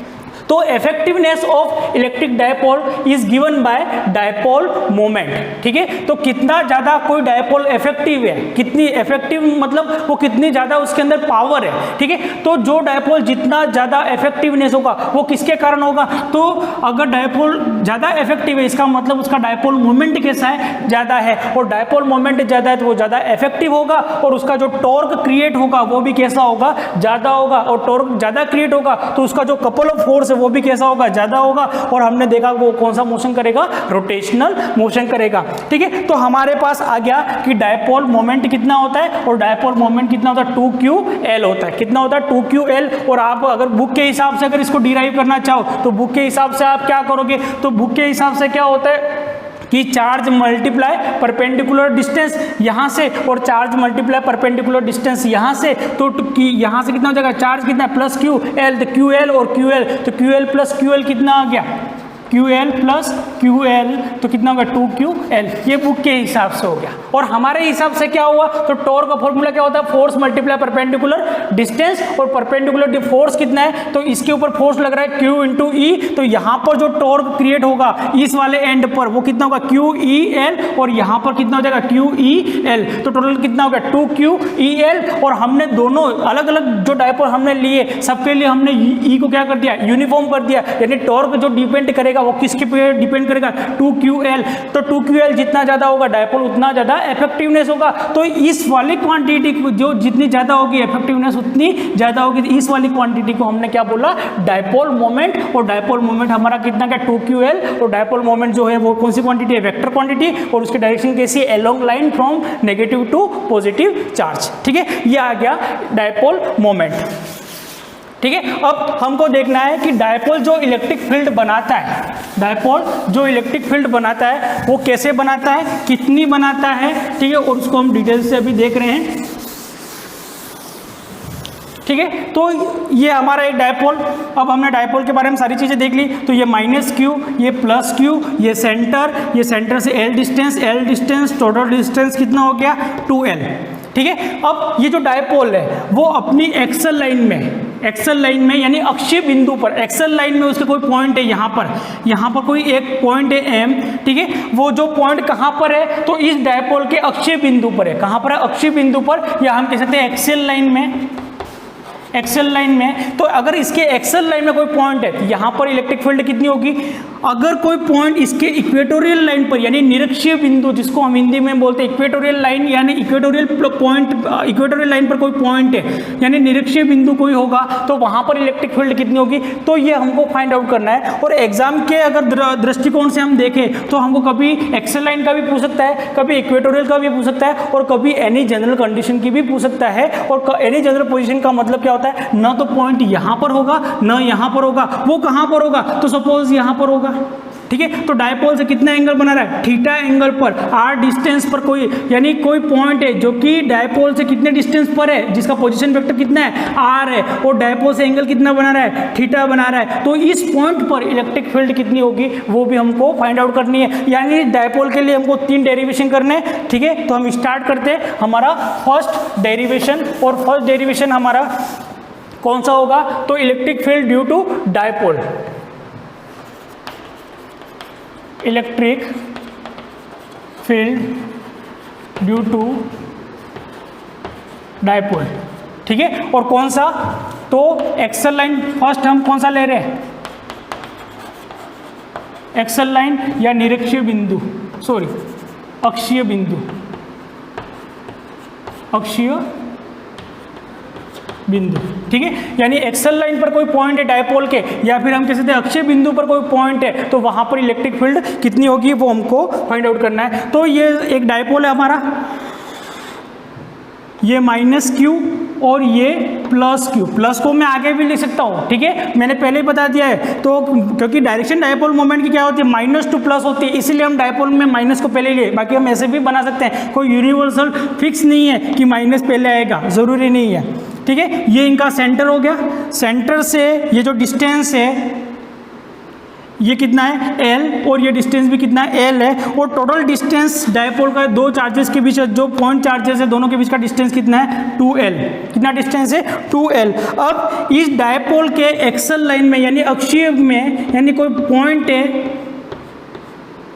तो effectiveness of electric dipole is given by dipole moment. ठीक है, तो कितना ज़्यादा कोई डायपोल इफेक्टिव है, कितनी इफेक्टिव मतलब वो कितनी ज़्यादा उसके अंदर पावर है। ठीक है, तो जो डायपोल जितना ज़्यादा इफेक्टिवनेस होगा वो किसके कारण होगा, तो अगर डायपोल ज़्यादा इफेक्टिव है इसका मतलब उसका डायपोल मोमेंट कैसा है, ज़्यादा है, और डायपोल मोमेंट ज़्यादा है तो वो ज़्यादा इफेक्टिव होगा, और उसका जो टॉर्क क्रिएट होगा वो भी कैसा होगा, ज़्यादा होगा, और टॉर्क ज़्यादा क्रिएट होगा तो उसका जो कपल ऑफ फोर्स वो भी कैसा होगा, ज्यादा होगा। और हमने देखा वो कौन सा मोशन करेगा, रोटेशनल मोशन करेगा। ठीक है, तो हमारे पास आ गया कि डायपोल मोमेंट कितना होता है, और डायपोल मोमेंट कितना होता है, 2ql होता है। कितना होता है, 2ql। और आप अगर बुक के हिसाब से अगर इसको डिराइव करना चाहो तो बुक के हिसाब से आप क्या करोगे, तो बुक के हिसाब से क्या होता है कि चार्ज मल्टीप्लाई परपेंडिकुलर डिस्टेंस यहाँ से, और चार्ज मल्टीप्लाई परपेंडिकुलर डिस्टेंस यहाँ से, तो यहाँ से कितना हो जाएगा, चार्ज कितना है, +ql, तो ql और ql, तो ql + ql कितना आ गया, QL प्लस QL तो कितना होगा 2QL, ये बुक के हिसाब से हो गया। और हमारे हिसाब से क्या हुआ, तो टॉर्क का फॉर्मूला क्या होता है, फोर्स मल्टीप्लाई परपेंडिकुलर डिस्टेंस, और परपेंडिकुलर फोर्स कितना है, तो इसके ऊपर फोर्स लग रहा है Q इंटू E, तो यहाँ पर जो टॉर्क क्रिएट होगा इस वाले एंड पर वो कितना होगा QEL, और यहाँ पर कितना हो जाएगा QEL, तो टोटल कितना होगा 2QEL। और हमने दोनों अलग अलग जो डायपोल हमने लिए सबके लिए हमने E को क्या कर दिया, यूनिफॉर्म कर दिया, यानी टॉर्क जो डिपेंड करेगा वो किसके पे डिपेंड करेगा, 2QL। तो 2QL जितना ज़्यादा होगा डायपोल उतना ज़्यादा इफेक्टिवनेस होगा। तो इस वाली क्वांटिटी जो जितनी ज़्यादा होगी इफेक्टिवनेस उतनी ज़्यादा होगी। इस वाली क्वांटिटी को हमने क्या बोला, डायपोल मोमेंट। और डायपोल मोमेंट हमारा कितना क्या 2QL, और डायपोल मोमेंट जो है वो कौन सी क्वांटिटी है, वेक्टर क्वांटिटी, और उसकी डायरेक्शन कैसी है, along line from negative to positive charge. ठीक है, ये आ गया डायपोल मोमेंट। ठीक है, अब हमको देखना है कि डायपोल जो इलेक्ट्रिक फील्ड बनाता है, डायपोल जो इलेक्ट्रिक फील्ड बनाता है वो कैसे बनाता है, कितनी बनाता है, ठीक है, और उसको हम डिटेल से अभी देख रहे हैं। ठीक है, तो ये हमारा एक डायपोल। अब हमने डायपोल के बारे में सारी चीज़ें देख ली। तो ये -Q, ये +Q, ये सेंटर से L डिस्टेंस, टोटल डिस्टेंस कितना हो गया 2L। ठीक है, अब ये जो डायपोल है वो अपनी एक्सल लाइन में यानी अक्षीय बिंदु पर, एक्सल लाइन में उसके कोई पॉइंट है, यहाँ पर कोई एक पॉइंट है M। ठीक है, वो जो पॉइंट कहाँ पर है, तो इस डायपोल के अक्षीय बिंदु पर है। कहाँ पर है, अक्षीय बिंदु पर, या हम कह सकते हैं एक्सल लाइन में। तो अगर इसके एक्सल लाइन में कोई पॉइंट है तो यहाँ पर इलेक्ट्रिक फील्ड कितनी होगी, अगर कोई पॉइंट इसके इक्वेटोरियल लाइन पर यानी निरक्षीय बिंदु, जिसको हम हिंदी में बोलते हैं इक्वेटोरियल लाइन, यानी इक्वेटोरियल लाइन पर कोई पॉइंट है यानी निरक्षीय बिंदु कोई होगा, तो वहाँ पर इलेक्ट्रिक फील्ड कितनी होगी, तो ये हमको फाइंड आउट करना है। और एग्जाम के अगर दृष्टिकोण से हम देखें तो हमको कभी एक्सल लाइन का भी पूछ सकता है, कभी इक्वेटोरियल का भी पूछ सकता है, और कभी एनी जनरल कंडीशन की भी पूछ सकता है। और एनी जनरल पोजिशन का मतलब क्या होता है, ना तो पॉइंट यहाँ पर होगा ना यहाँ पर होगा, वो कहाँ पर होगा, तो सपोज यहाँ पर होगा। ठीक है, तो डायपोल से कितना एंगल बना रहा है, थीटा एंगल पर, r डिस्टेंस पर कोई यानी कोई पॉइंट है जो कि डायपोल से कितने डिस्टेंस पर है, जिसका पोजीशन वेक्टर कितना है r है, और डायपोल से एंगल कितना बना रहा है, थीटा बना रहा है। तो इस पॉइंट पर इलेक्ट्रिक फील्ड कितनी होगी वो भी हमको फाइंड आउट करनी है। यानी डायपोल के लिए हमको 3 डेरिवेशन करने हैं। ठीक है, तो हम स्टार्ट करते हैं हमारा फर्स्ट डेरिवेशन, और फर्स्ट डेरिवेशन हमारा कौन सा होगा, तो electric field due to dipole, electric field due to dipole. ठीक है, और कौन सा, तो एक्सल लाइन फर्स्ट हम कौन सा ले रहे हैं, एक्सल लाइन या निरक्षीय बिंदु, सॉरी अक्षीय बिंदु, अक्षीय बिंदु। ठीक है, यानी एक्सल लाइन पर कोई पॉइंट है डायपोल के, या फिर हम कह सकते हैं अक्षीय बिंदु पर कोई पॉइंट है, तो वहां पर इलेक्ट्रिक फील्ड कितनी होगी वो हमको फाइंड आउट करना है। तो ये एक डायपोल है हमारा, ये -Q और ये +Q, प्लस को मैं आगे भी लिख सकता हूँ। ठीक है, मैंने पहले ही बता दिया है। तो क्योंकि डायरेक्शन डायपोल मोमेंट की क्या होती है, माइनस टू प्लस होती है, इसीलिए हम डायपोल में माइनस को पहले लिए। बाकी हम ऐसे भी बना सकते हैं, कोई यूनिवर्सल फिक्स नहीं है कि माइनस पहले आएगा, ज़रूरी नहीं है। ठीक है, ये इनका सेंटर हो गया, सेंटर से ये जो डिस्टेंस है ये कितना है L, और ये डिस्टेंस भी कितना है L है, और टोटल डिस्टेंस डायपोल का दो चार्जेस के बीच जो पॉइंट चार्जेस है दोनों के बीच का डिस्टेंस कितना है 2L। कितना डिस्टेंस है 2L। अब इस डायपोल के एक्सल लाइन में यानी अक्षीय में यानी कोई पॉइंट है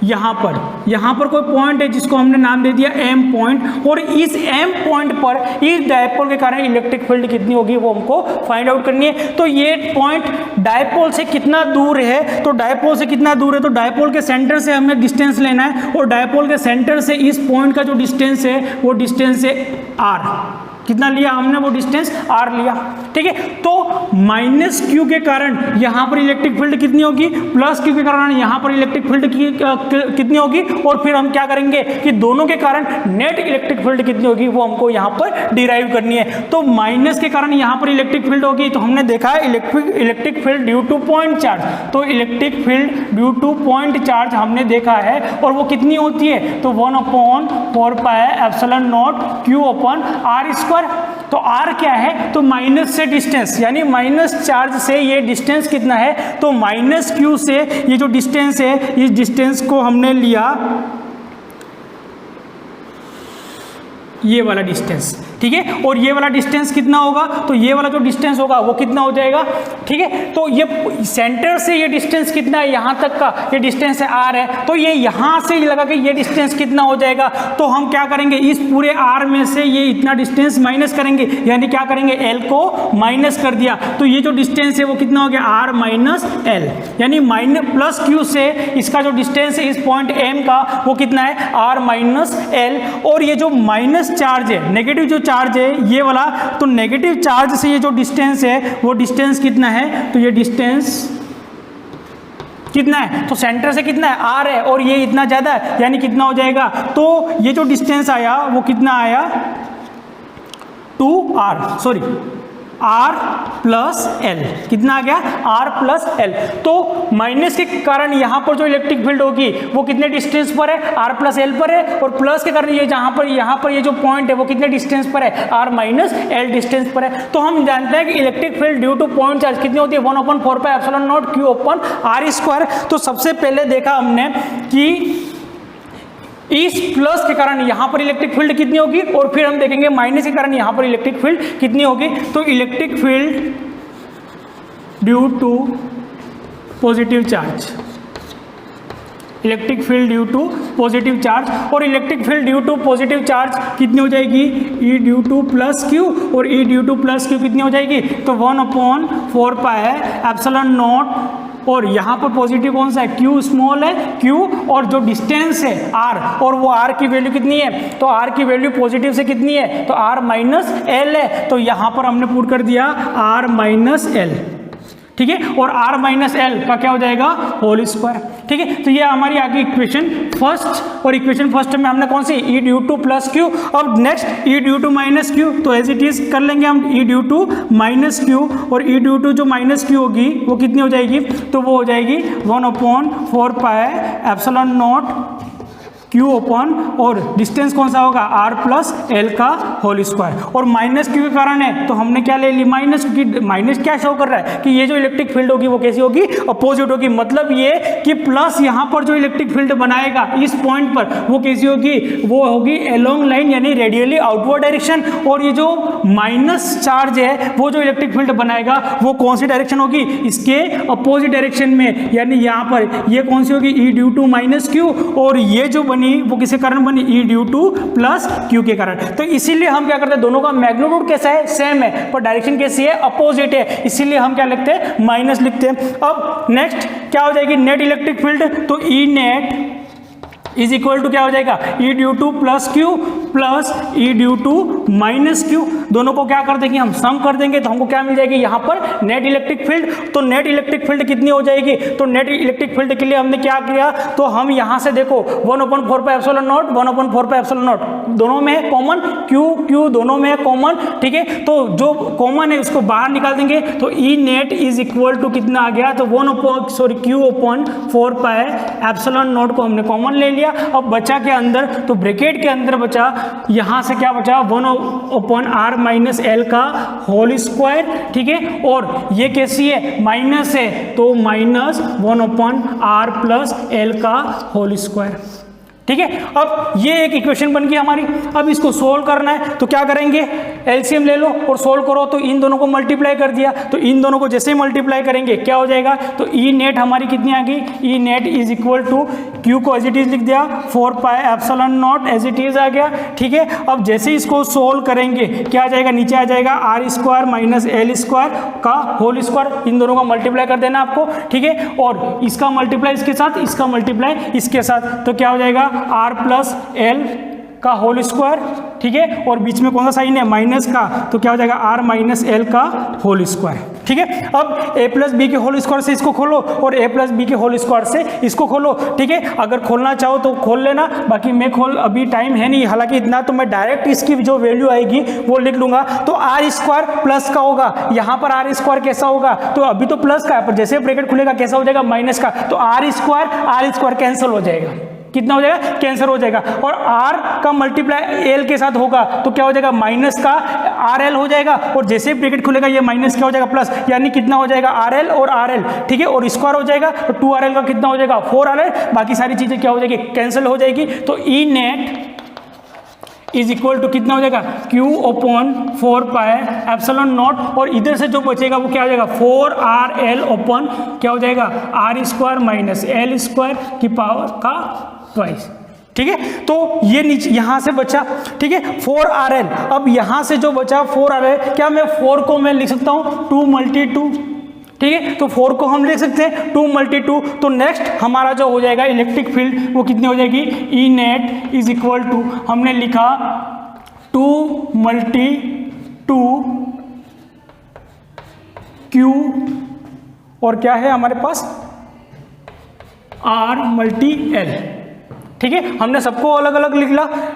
यहाँ पर कोई पॉइंट है जिसको हमने नाम दे दिया M पॉइंट, और इस M पॉइंट पर इस डायपोल के कारण इलेक्ट्रिक फील्ड कितनी होगी वो हमको फाइंड आउट करनी है। तो ये पॉइंट डायपोल से कितना दूर है, तो डायपोल से कितना दूर है, तो डायपोल के सेंटर से हमें डिस्टेंस लेना है, और डायपोल के सेंटर से इस पॉइंट का जो डिस्टेंस है वो डिस्टेंस है R। कितना लिया हमने, वो डिस्टेंस R लिया। ठीक है, तो -Q के कारण यहाँ पर इलेक्ट्रिक फील्ड कितनी होगी, +Q के कारण यहाँ पर इलेक्ट्रिक फील्ड कितनी होगी, और फिर हम क्या करेंगे कि दोनों के कारण नेट इलेक्ट्रिक फील्ड कितनी होगी वो हमको यहाँ पर डिराइव करनी है। तो माइनस के कारण यहाँ पर इलेक्ट्रिक फील्ड होगी, तो हमने देखा है electric field due to point charge, तो electric field due to point charge हमने देखा है, और वो कितनी होती है, तो 1/4πε0 Q/r²। तो r क्या है, तो माइनस से डिस्टेंस, यानी माइनस चार्ज से ये डिस्टेंस कितना है, तो माइनस q से ये जो डिस्टेंस है, इस डिस्टेंस को हमने लिया ये वाला डिस्टेंस, ठीक है। और ये वाला डिस्टेंस कितना होगा, तो ये वाला जो डिस्टेंस होगा वो कितना हो जाएगा, ठीक है। तो ये सेंटर से ये डिस्टेंस कितना है, यहाँ तक का ये डिस्टेंस है r है, तो ये यहाँ से लगा के ये डिस्टेंस कितना हो जाएगा, तो हम क्या करेंगे, इस पूरे r में से ये इतना डिस्टेंस माइनस करेंगे, यानी क्या करेंगे, l को माइनस कर दिया, तो ये जो डिस्टेंस है वो कितना हो गया, r माइनस l, यानी माइनस प्लस q से इसका जो डिस्टेंस है इस पॉइंट m का वो कितना है, r माइनस l। और ये जो माइनस चार्ज है, नेगेटिव जो चार्ज है ये वाला, तो नेगेटिव चार्ज से ये जो डिस्टेंस है वो डिस्टेंस कितना है, तो ये डिस्टेंस कितना है, तो सेंटर से कितना है, r है, और ये इतना ज़्यादा है, यानी कितना हो जाएगा, तो ये जो डिस्टेंस आया वो कितना आया, 2r, sorry r plus L, कितना आ गया, r प्लस एल। तो माइनस के कारण यहाँ पर जो इलेक्ट्रिक फील्ड होगी वो कितने डिस्टेंस पर है, r प्लस एल पर है, और प्लस के कारण ये जहाँ पर यहाँ पर ये जो पॉइंट है वो कितने डिस्टेंस पर है, r माइनस एल डिस्टेंस पर है। तो हम जानते हैं कि electric field due to point charge कितनी होती है, 1/4πε0 q अपन r स्क्वायर। तो सबसे पहले देखा हमने कि इस प्लस के कारण यहाँ पर इलेक्ट्रिक फील्ड कितनी होगी, और फिर हम देखेंगे माइनस के कारण यहाँ पर इलेक्ट्रिक फील्ड कितनी होगी। तो electric field due to positive charge, electric field due to positive charge, और electric field due to positive charge कितनी हो जाएगी, E due to plus q, और E due to plus q कितनी हो जाएगी, तो 1/4πε0। और यहाँ पर पॉजिटिव कौन सा है, Q स्मॉल है, Q, और जो डिस्टेंस है R, और वो R की वैल्यू कितनी है, तो R की वैल्यू पॉजिटिव से कितनी है, तो R माइनस एल है। तो यहाँ पर हमने पुट कर दिया R माइनस एल, ठीक है, और r माइनस एल का क्या हो जाएगा, होल स्क्वायर, ठीक है। तो ये हमारी आगे इक्वेशन फर्स्ट, और इक्वेशन फर्स्ट में हमने कौन सी, E due to plus q. अब next E due to minus q, तो एज इट इज कर लेंगे हम E due to minus Q, और E ड्यू टू जो माइनस क्यू होगी वो कितनी हो जाएगी, तो वो हो जाएगी 1/4πε0 क्यू ओपन, और डिस्टेंस कौन सा होगा, r प्लस एल का होल स्क्वायर। और माइनस क्यू के कारण है तो हमने क्या ले ली, माइनस, क्योंकि माइनस क्या शो कर रहा है कि ये जो इलेक्ट्रिक फील्ड होगी वो कैसी होगी, अपोजिट होगी। मतलब ये कि प्लस यहाँ पर जो इलेक्ट्रिक फील्ड बनाएगा इस पॉइंट पर वो कैसी होगी, वो होगी एलोंग लाइन, यानी रेडियली आउटवर्ड डायरेक्शन। और ये जो माइनस चार्ज है वो जो इलेक्ट्रिक फील्ड बनाएगा वो कौन सी डायरेक्शन होगी, इसके अपोजिट डायरेक्शन में, यानी यहाँ पर ये कौन सी होगी, E due to minus Q, और ये जो वो किसके कारण बनी, E due to plus Q के कारण। तो इसीलिए हम क्या करते हैं, दोनों का मैग्नीट्यूड कैसा है, सेम है, पर डायरेक्शन कैसी है, अपोजिट है, इसीलिए हम क्या लिखते हैं, माइनस लिखते हैं। अब नेक्स्ट क्या हो जाएगी, नेट इलेक्ट्रिक फील्ड, तो E net is equal to क्या हो जाएगा, E due to plus Q plus E due to minus Q. दोनों को क्या कर देंगे, हम सम कर देंगे, तो हमको क्या मिल जाएगी यहाँ पर, नेट इलेक्ट्रिक फील्ड। तो नेट इलेक्ट्रिक फील्ड कितनी हो जाएगी, तो नेट इलेक्ट्रिक फील्ड के लिए हमने क्या किया, तो हम यहाँ से देखो 1/4πε0 1/4πε0 दोनों में है कॉमन, क्यू दोनों में है कॉमन, ठीक है। तो जो कॉमन है उसको बाहर निकाल देंगे, तो E net is equal to कितना आ गया, तो Q/4πε0 को हमने कॉमन ले लिया। अब बचा के अंदर, तो ब्रैकेट के अंदर बचा, यहाँ से क्या बचा, 1/r माइनस एल का होल स्क्वायर, ठीक है। और ये कैसी है, माइनस है, तो माइनस 1/r प्लस एल का होल स्क्वायर, ठीक है। अब ये एक इक्वेशन बन गई हमारी। अब इसको सोल्व करना है तो क्या करेंगे, एलसीएम ले लो और सोल्व करो। तो इन दोनों को मल्टीप्लाई कर दिया, तो इन दोनों को जैसे ही मल्टीप्लाई करेंगे क्या हो जाएगा, तो E नेट हमारी कितनी आ गई, E net is equal to Q को एज इट इज लिख दिया, 4πε0 एज इट इज आ गया, ठीक है। अब जैसे इसको सोल्व करेंगे क्या आ जाएगा, नीचे आ जाएगा r square minus L square का होल स्क्वायर। इन दोनों का मल्टीप्लाई कर देना आपको, ठीक है। और इसका मल्टीप्लाई इसके साथ, इसका मल्टीप्लाई इसके साथ, तो क्या हो जाएगा, r प्लस एल का होल स्क्वायर, ठीक है। और बीच में कौन सा साइन है, माइनस का, तो क्या हो जाएगा, r माइनस एल का होल स्क्वायर, ठीक है। अब a प्लस बी के होल स्क्वायर से इसको खोलो और a प्लस बी के होल स्क्वायर से इसको खोलो, ठीक है। अगर खोलना चाहो तो खोल लेना, बाकी मैं अभी टाइम है नहीं, हालांकि इतना तो मैं डायरेक्ट इसकी जो वैल्यू आएगी वो लिख लूंगा। तो r स्क्वायर प्लस का होगा, यहाँ पर r स्क्वायर कैसा होगा, तो अभी तो प्लस का है, पर जैसे ब्रैकेट खुलेगा कैसा हो जाएगा, माइनस का। तो r स्क्वायर कैंसिल हो जाएगा, कितना हो जाएगा, कैंसिल हो जाएगा। और r का मल्टीप्लाई l के साथ होगा तो क्या हो जाएगा, माइनस का आर एल हो जाएगा, और जैसे ही ब्रैकेट खुलेगा ये माइनस क्या हो जाएगा प्लस, यानी कितना हो जाएगा आर एल और आर एल, ठीक है, और स्क्वायर हो जाएगा तो 2RL का कितना हो जाएगा 4RL, बाकी सारी चीजें क्या हो जाएगी कैंसिल हो जाएगी। तो E net is equal to कितना हो जाएगा Q open 4 pi epsilon not, और इधर से जो बचेगा वो क्या हो जाएगा 4RL ओपन क्या हो जाएगा R square minus L square की पावर का ट्वाइस, ठीक है। तो ये नीचे यहां से बचा, ठीक है 4RL। अब यहां से जो बचा 4RL, क्या मैं 4 को मैं लिख सकता हूं 2 × 2, ठीक है, तो 4 को हम लिख सकते हैं 2 × 2। तो नेक्स्ट हमारा जो हो जाएगा इलेक्ट्रिक फील्ड वो कितनी हो जाएगी, E net is equal to हमने लिखा 2 × 2 Q, और क्या है हमारे पास R × L, ठीक है, हमने सबको अलग अलग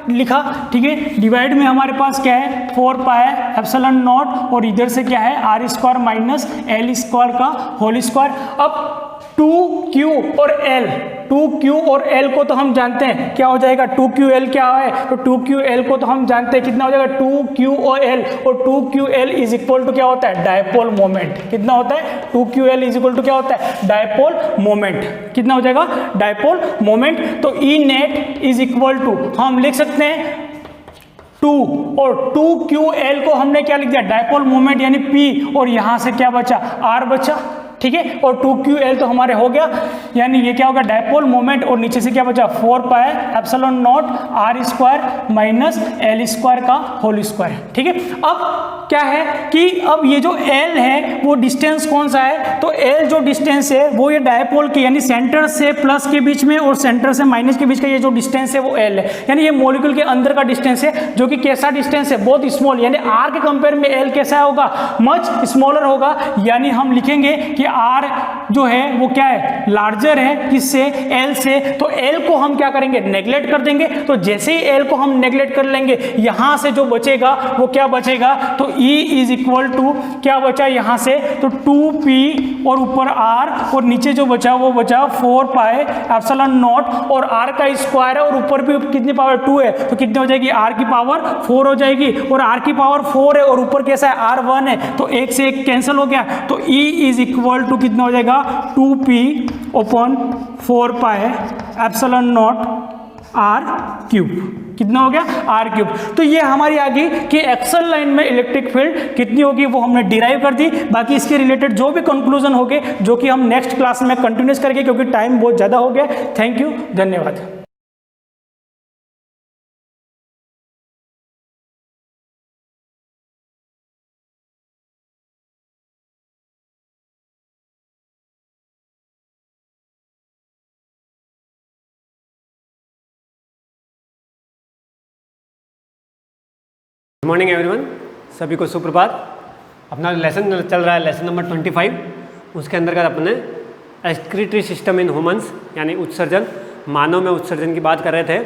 लिखा, ठीक है। डिवाइड में हमारे पास क्या है 4 पाए एप्सिलॉन नॉट, और इधर से क्या है R square minus L square का होल स्क्वायर। अब 2Q और L, 2Q और L को तो हम जानते हैं क्या हो जाएगा 2QL क्या है, तो 2QL को तो हम जानते हैं कितना हो जाएगा 2Q और L, और 2QL इज इक्वल टू क्या होता है डायपोल मोमेंट, कितना होता है 2QL इज इक्वल टू क्या होता है डायपोल मोमेंट, कितना हो जाएगा डायपोल मोमेंट। तो E net is equal to हम लिख सकते हैं 2, और 2QL को हमने क्या लिख दिया डायपोल मोमेंट यानी P, और यहां से क्या बचा R बचा, ठीक है, और 2QL तो हमारे हो गया, यानी ये क्या होगा डायपोल मोमेंट, और नीचे से क्या बचा 4 pi epsilon not R square minus L square का होल स्क्वायर, ठीक है। अब क्या है कि अब ये जो L है वो डिस्टेंस कौन सा है, तो L जो डिस्टेंस है वो ये डायपोल की यानी सेंटर से प्लस के बीच में और सेंटर से माइनस के बीच का ये जो डिस्टेंस है वो L है, यानी ये मॉलिक्यूल के अंदर का डिस्टेंस है, जो कि कैसा डिस्टेंस है बहुत स्मॉल, यानी R के कंपेयर में L कैसा होगा मच स्मॉलर होगा, यानी हम लिखेंगे कि R जो है वो क्या है लार्जर है किससे L से, तो L को हम क्या करेंगे नेग्लेक्ट कर देंगे। तो जैसे ही L को हम नेग्लेक्ट कर लेंगे यहां से जो बचेगा वो क्या बचेगा, तो E इज इक्वल टू क्या बचा यहां से तो 2P और ऊपर R, और नीचे जो बचा वो बचा 4 पाए एप्सिलॉन नॉट, और R का स्क्वायर है और ऊपर भी कितनी पावर 2 है, तो कितनी हो जाएगी R की पावर 4 हो जाएगी, और R की पावर 4 है और ऊपर कैसा है R 1 है, तो एक से एक कैंसिल हो गया। तो E इज इक्वल टू कितना हो जाएगा 2P open 4 pi epsilon not R cube, कितना हो गया R क्यूब। तो ये हमारी आगे कि एक्सल लाइन में इलेक्ट्रिक फील्ड कितनी होगी वो हमने डिराइव कर दी। बाकी इसके रिलेटेड जो भी कंक्लूजन हो गए जो कि हम नेक्स्ट क्लास में कंटिन्यूस करेंगे क्योंकि टाइम बहुत ज़्यादा हो गया। थैंक यू, धन्यवाद। गुड मॉर्निंग एवरीवन, सभी को सुप्रभात। अपना लेसन चल रहा है लेसन नंबर 25, उसके अंतर्गत अपने एक्सक्रीटरी सिस्टम इन ह्यूमंस यानी उत्सर्जन, मानव में उत्सर्जन की बात कर रहे थे।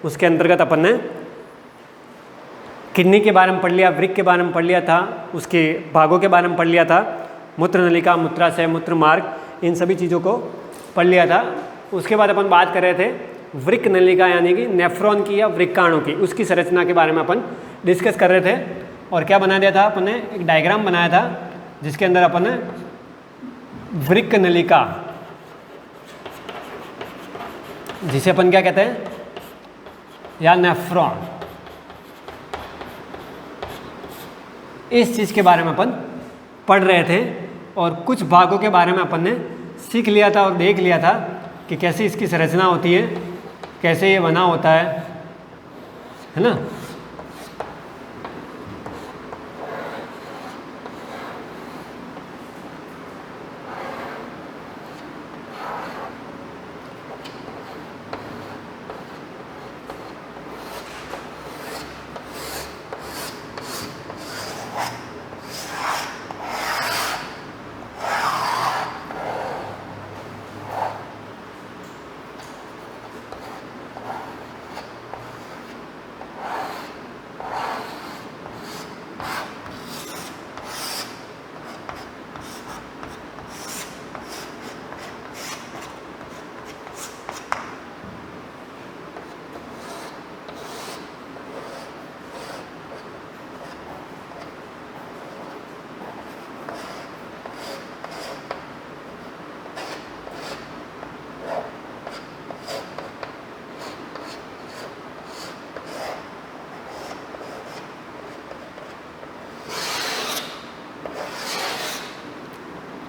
उसके अंतर्गत अपन ने किडनी के बारे में पढ़ लिया, वृक्क के बारे में पढ़ लिया था, उसके भागों के बारे में पढ़ लिया था, मूत्र नलिका, मूत्राशय, मूत्र मार्ग, इन सभी चीज़ों को पढ़ लिया था। उसके बाद अपन बात कर रहे थे वृक्क नलिका यानी कि नेफ्रॉन की या वृक्काणु की, उसकी संरचना के बारे में अपन डिस्कस कर रहे थे। और क्या बना दिया था अपन ने, एक डायग्राम बनाया था जिसके अंदर अपन ने वृक्क नलिका, जिसे अपन क्या कहते हैं या नेफ्रॉन, इस चीज़ के बारे में अपन पढ़ रहे थे। और कुछ भागों के बारे में अपन ने सीख लिया था और देख लिया था कि कैसे इसकी संरचना होती है, कैसे ये बना होता है ना।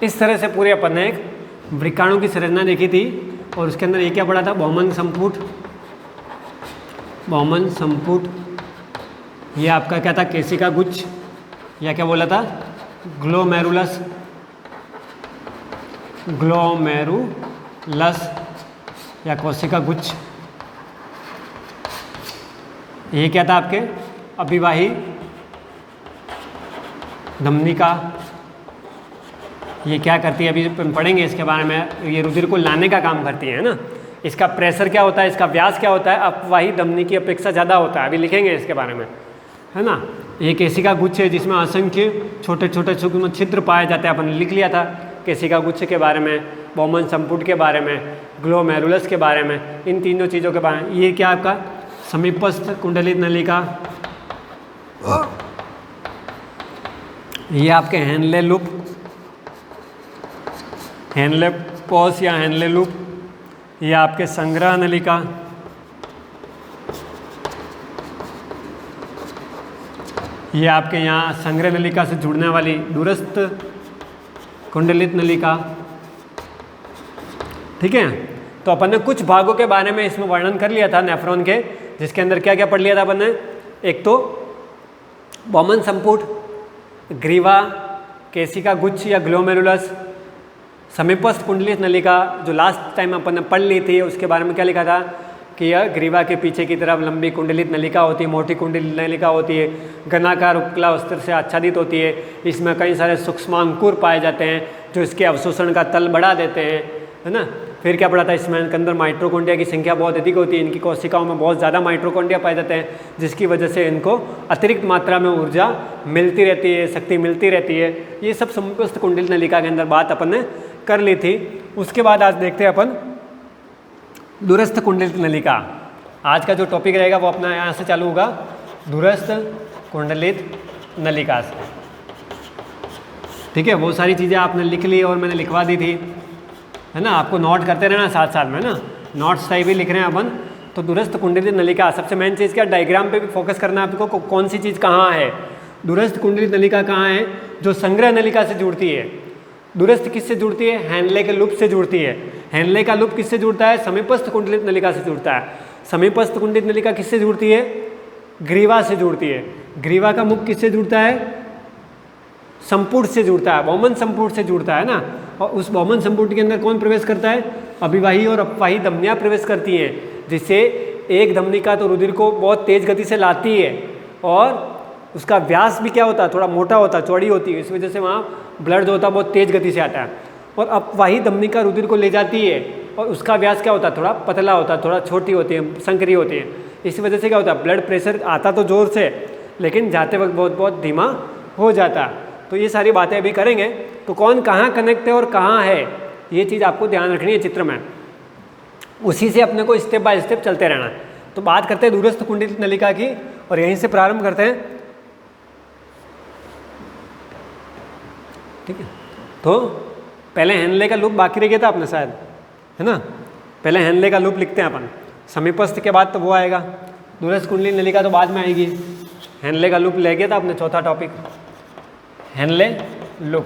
इस तरह से पूरे अपन ने एक वृक्काणु की संरचना देखी थी और उसके अंदर ये क्या पढ़ा था, बहुमन संपुट। बहुमन संपुट ये आपका क्या था, केशिका गुच्छ, या क्या बोला था, ग्लोमेरुलस। ग्लोमेरुलस या कोशिका गुच्छ। ये क्या था आपके, अभिवाही धमनिका। ये क्या करती है, अभी अपन पढ़ेंगे इसके बारे में। ये रुधिर को लाने का काम करती है ना। इसका प्रेशर क्या होता है, इसका व्यास क्या होता है, अपवाही धमनी की अपेक्षा ज़्यादा होता है। अभी लिखेंगे इसके बारे में, है ना। ये केशिका गुच्छ है जिसमें असंख्य छोटे छोटे सूक्ष्म छिद्र पाए जाते हैं। अपन लिख लिया था केशिका गुच्छ के बारे में, बहुमन संपुट के बारे में, ग्लोमेरुलस के बारे में, इन तीनों चीज़ों के बारे में। ये क्या आपका समीपस्थ कुंडलित नलिका, ये आपके हेनले लूप, हेनले पॉस या हेनले लूप, ये आपके संग्रह नलिका, ये आपके यहाँ संग्रह नलिका से जुड़ने वाली दूरस्थ कुंडलित नलिका। ठीक है, तो अपन ने कुछ भागों के बारे में इसमें वर्णन कर लिया था नेफ्रॉन के, जिसके अंदर क्या क्या पढ़ लिया था अपन ने। एक तो बहुमन संपुट, ग्रीवा, केशिका गुच्छ या ग्लोमेरुलस, समीपस्थ कुंडलित नलिका जो लास्ट टाइम अपन ने पढ़ ली थी। उसके बारे में क्या लिखा था कि यह ग्रीवा के पीछे की तरफ लंबी कुंडलित नलिका होती है, मोटी कुंडलित नलिका होती है, घनाकार उपकला वस्त्र से आच्छादित होती है। इसमें कई सारे सूक्ष्मांकुर पाए जाते हैं जो इसके अवशोषण का तल बढ़ा देते हैं, है ना। फिर क्या पढ़ा था, इसमें अंदर माइट्रोकॉन्ड्रिया की संख्या बहुत अधिक होती है। इनकी कोशिकाओं में बहुत ज़्यादा माइट्रोकॉन्ड्रिया पाए जाते हैं, जिसकी वजह से इनको अतिरिक्त मात्रा में ऊर्जा मिलती रहती है, शक्ति मिलती रहती है। ये सब समीपस्थ कुंडलित नलिका के अंदर बात अपन ने कर ली थी। उसके बाद आज देखते हैं अपन दूरस्थ कुंडलित नलिका। आज का जो टॉपिक रहेगा वो अपना यहाँ से चालू होगा, दूरस्थ कुंडलित नलिका से। ठीक है, वो सारी चीज़ें आपने लिख ली और मैंने लिखवा दी थी, है ना। आपको नोट करते रहना साथ साथ में ना, नोट्स टाइप ही लिख रहे हैं अपन। तो दूरस्थ कुंडलित नलिका, सबसे मेन चीज़ क्या, डायग्राम पे भी फोकस करना है आपको, कौन सी चीज़ कहाँ है। दूरस्थ कुंडलित नलिका कहाँ है, जो संग्रह नलिका से जुड़ती है। दूरस्थ किससे जुड़ती है, हेनले के लूप से जुड़ती है। हेनले का लूप किससे जुड़ता है, समीपस्थ कुंडलित नलिका से जुड़ता है। समीपस्थ कुंडलित नलिका किससे जुड़ती है, ग्रीवा से जुड़ती है। ग्रीवा का मुख किससे जुड़ता है, संपुट से जुड़ता है, बहुमन संपुट से जुड़ता है ना। और उस बहुमन संपुट के अंदर कौन प्रवेश करता है, अभिवाही और अपवाही धमनियाँ प्रवेश करती हैं, जिससे एक धमनिका तो रुधिर को बहुत तेज गति से लाती है और उसका व्यास भी क्या होता है, थोड़ा मोटा होता है, चौड़ी होती है। इस वजह से वहाँ ब्लड जो होता है बहुत तेज गति से आता है। और अपवाही धमनिका रुधिर को ले जाती है और उसका व्यास क्या होता है, थोड़ा पतला होता है, थोड़ा छोटी होती है, संकरी होती है। इस वजह से क्या होता है, ब्लड प्रेशर आता तो जोर से, लेकिन जाते वक्त बहुत बहुत धीमा हो जाता है। तो ये सारी बातें अभी करेंगे। तो कौन कहाँ कनेक्ट है और कहाँ है, ये चीज़ आपको ध्यान रखनी है चित्र में। उसी से अपने को स्टेप बाय स्टेप चलते रहना है। तो बात करते हैं दूरस्थ कुंडलित नलिका की और यहीं से प्रारंभ करते हैं। ठीक है, तो पहले हेनले का लूप बाकी रह गया था अपने शायद, है ना। पहले हेनले का लूप लिखते हैं अपन, समीपस्थ के बाद तो वो आएगा, दूरस्थ कुंडलित नलिका तो बाद में आएगी। हेनले का लूप ले गया था अपने चौथा टॉपिक, हेनले लूप।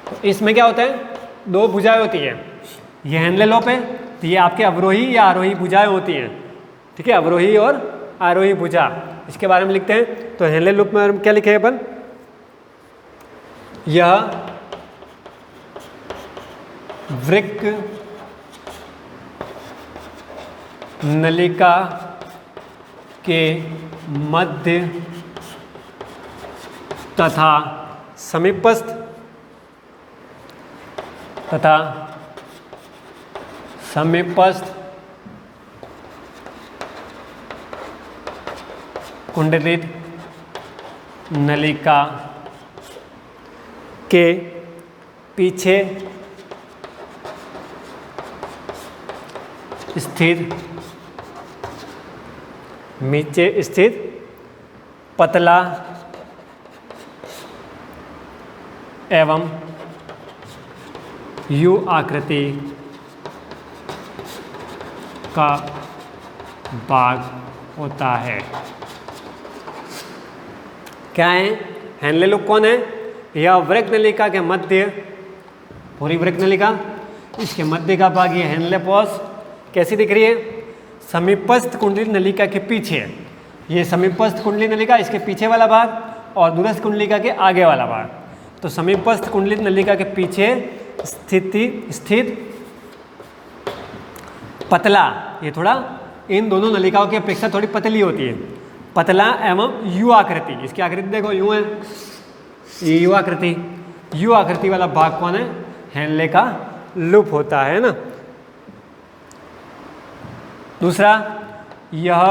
तो इसमें क्या होता है, दो भुजाएं होती हैं। ये हेनले लूप है, तो ये आपके अवरोही या आरोही भुजाएं होती हैं। ठीक है, अवरोही और आरोही भुजा, इसके बारे में लिखते हैं। तो हेनले लूप में क्या लिखे अपन, यह वृक्क नलिका के मध्य तथा समीपस्थ कुंडलित नलिका के पीछे स्थित नीचे स्थित पतला एवं यू आकृति का भाग होता है। क्या है, हेनले लूप कौन है, यह वृक्क नलिका के मध्य, पूरी वृक्क नलिका, इसके मध्य का भाग ये हेनले पॉज कैसी दिख रही है? समीपस्थ कुंडली नलिका के पीछे, ये समीपस्थ कुंडली नलिका इसके पीछे वाला भाग और दूरस्थ कुंडलिका के आगे वाला भाग। तो समीपस्थ कुंडली नलिका के पीछे स्थित पतला, ये थोड़ा इन दोनों नलिकाओं की अपेक्षा थोड़ी पतली होती है, पतला एवं यू आकृति, इसकी आकृति देखो यूं है, ये यू आकृति, यू आकृति वाला भाग कौन है? हेनले का लूप होता है ना। दूसरा, यह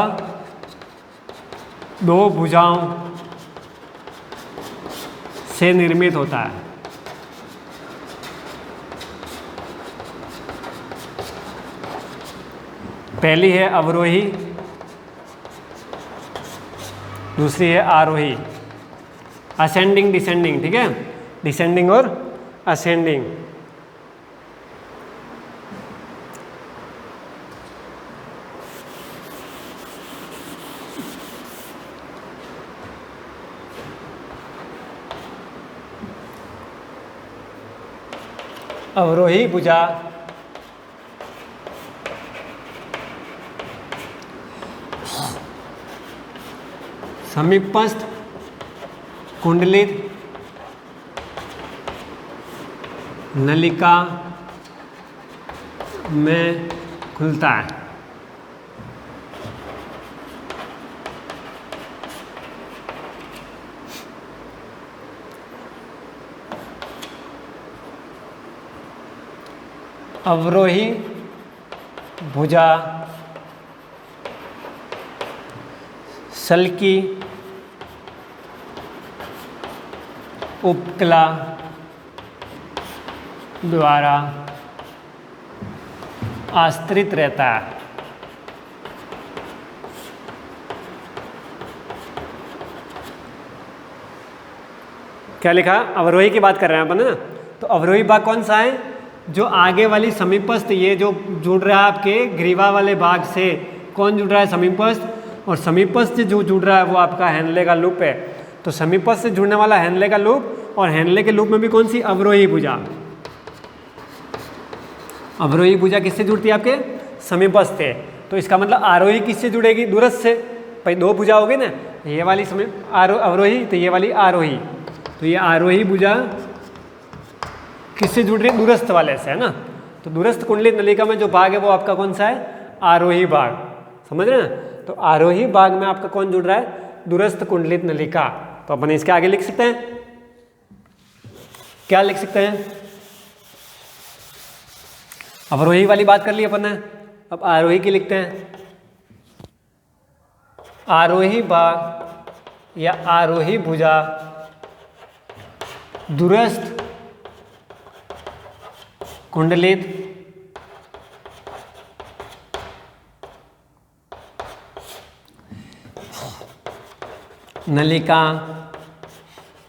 दो भुजाओं से निर्मित होता है। पहली है अवरोही, दूसरी है आरोही, असेंडिंग डिसेंडिंग, ठीक है, डिसेंडिंग और असेंडिंग। अवरोही भुजा समीपस्थ कुंडलित नलिका में खुलता है। अवरोही भुजा सल्की उपकला द्वारा आश्रित रहता है। क्या लिखा? अवरोही की बात कर रहे हैं अपन ना। तो अवरोही भाग कौन सा है? जो आगे वाली समीपस्थ, ये जो जुड़ रहा है आपके ग्रीवा वाले भाग से, कौन जुड़ रहा है? समीपस्थ। और समीपस्थ से जो जुड़ रहा है वो आपका हेनले का लूप है। तो समीपस्थ से जुड़ने वाला हेनले का लूप, और हेनले के लूप में भी कौन सी? अवरोही भुजा। अवरोही भुजा किससे जुड़ती है? आपके समीपस्थ से। तो इसका मतलब आरोही किससे जुड़ेगी? दूरस्थ से। भाई दो भुजा हो गई ना, ये वाली अवरोही, तो ये वाली आरोही। तो ये आरोही भुजा किससे जुड़ रही है? दूरस्थ वाले से, है ना। तो दूरस्थ कुंडलित नलिका में जो भाग है वो आपका कौन सा है? आरोही भाग। समझ रहे हैं? तो आरोही भाग में आपका कौन जुड़ रहा है? दूरस्थ कुंडलित नलिका। तो अपन इसके आगे लिख सकते हैं, क्या लिख सकते हैं? अवरोही वाली बात कर ली अपन ने, अब आरोही की लिखते हैं। आरोही भाग या आरोही भुजा दूरस्थ कुंडलित नलिका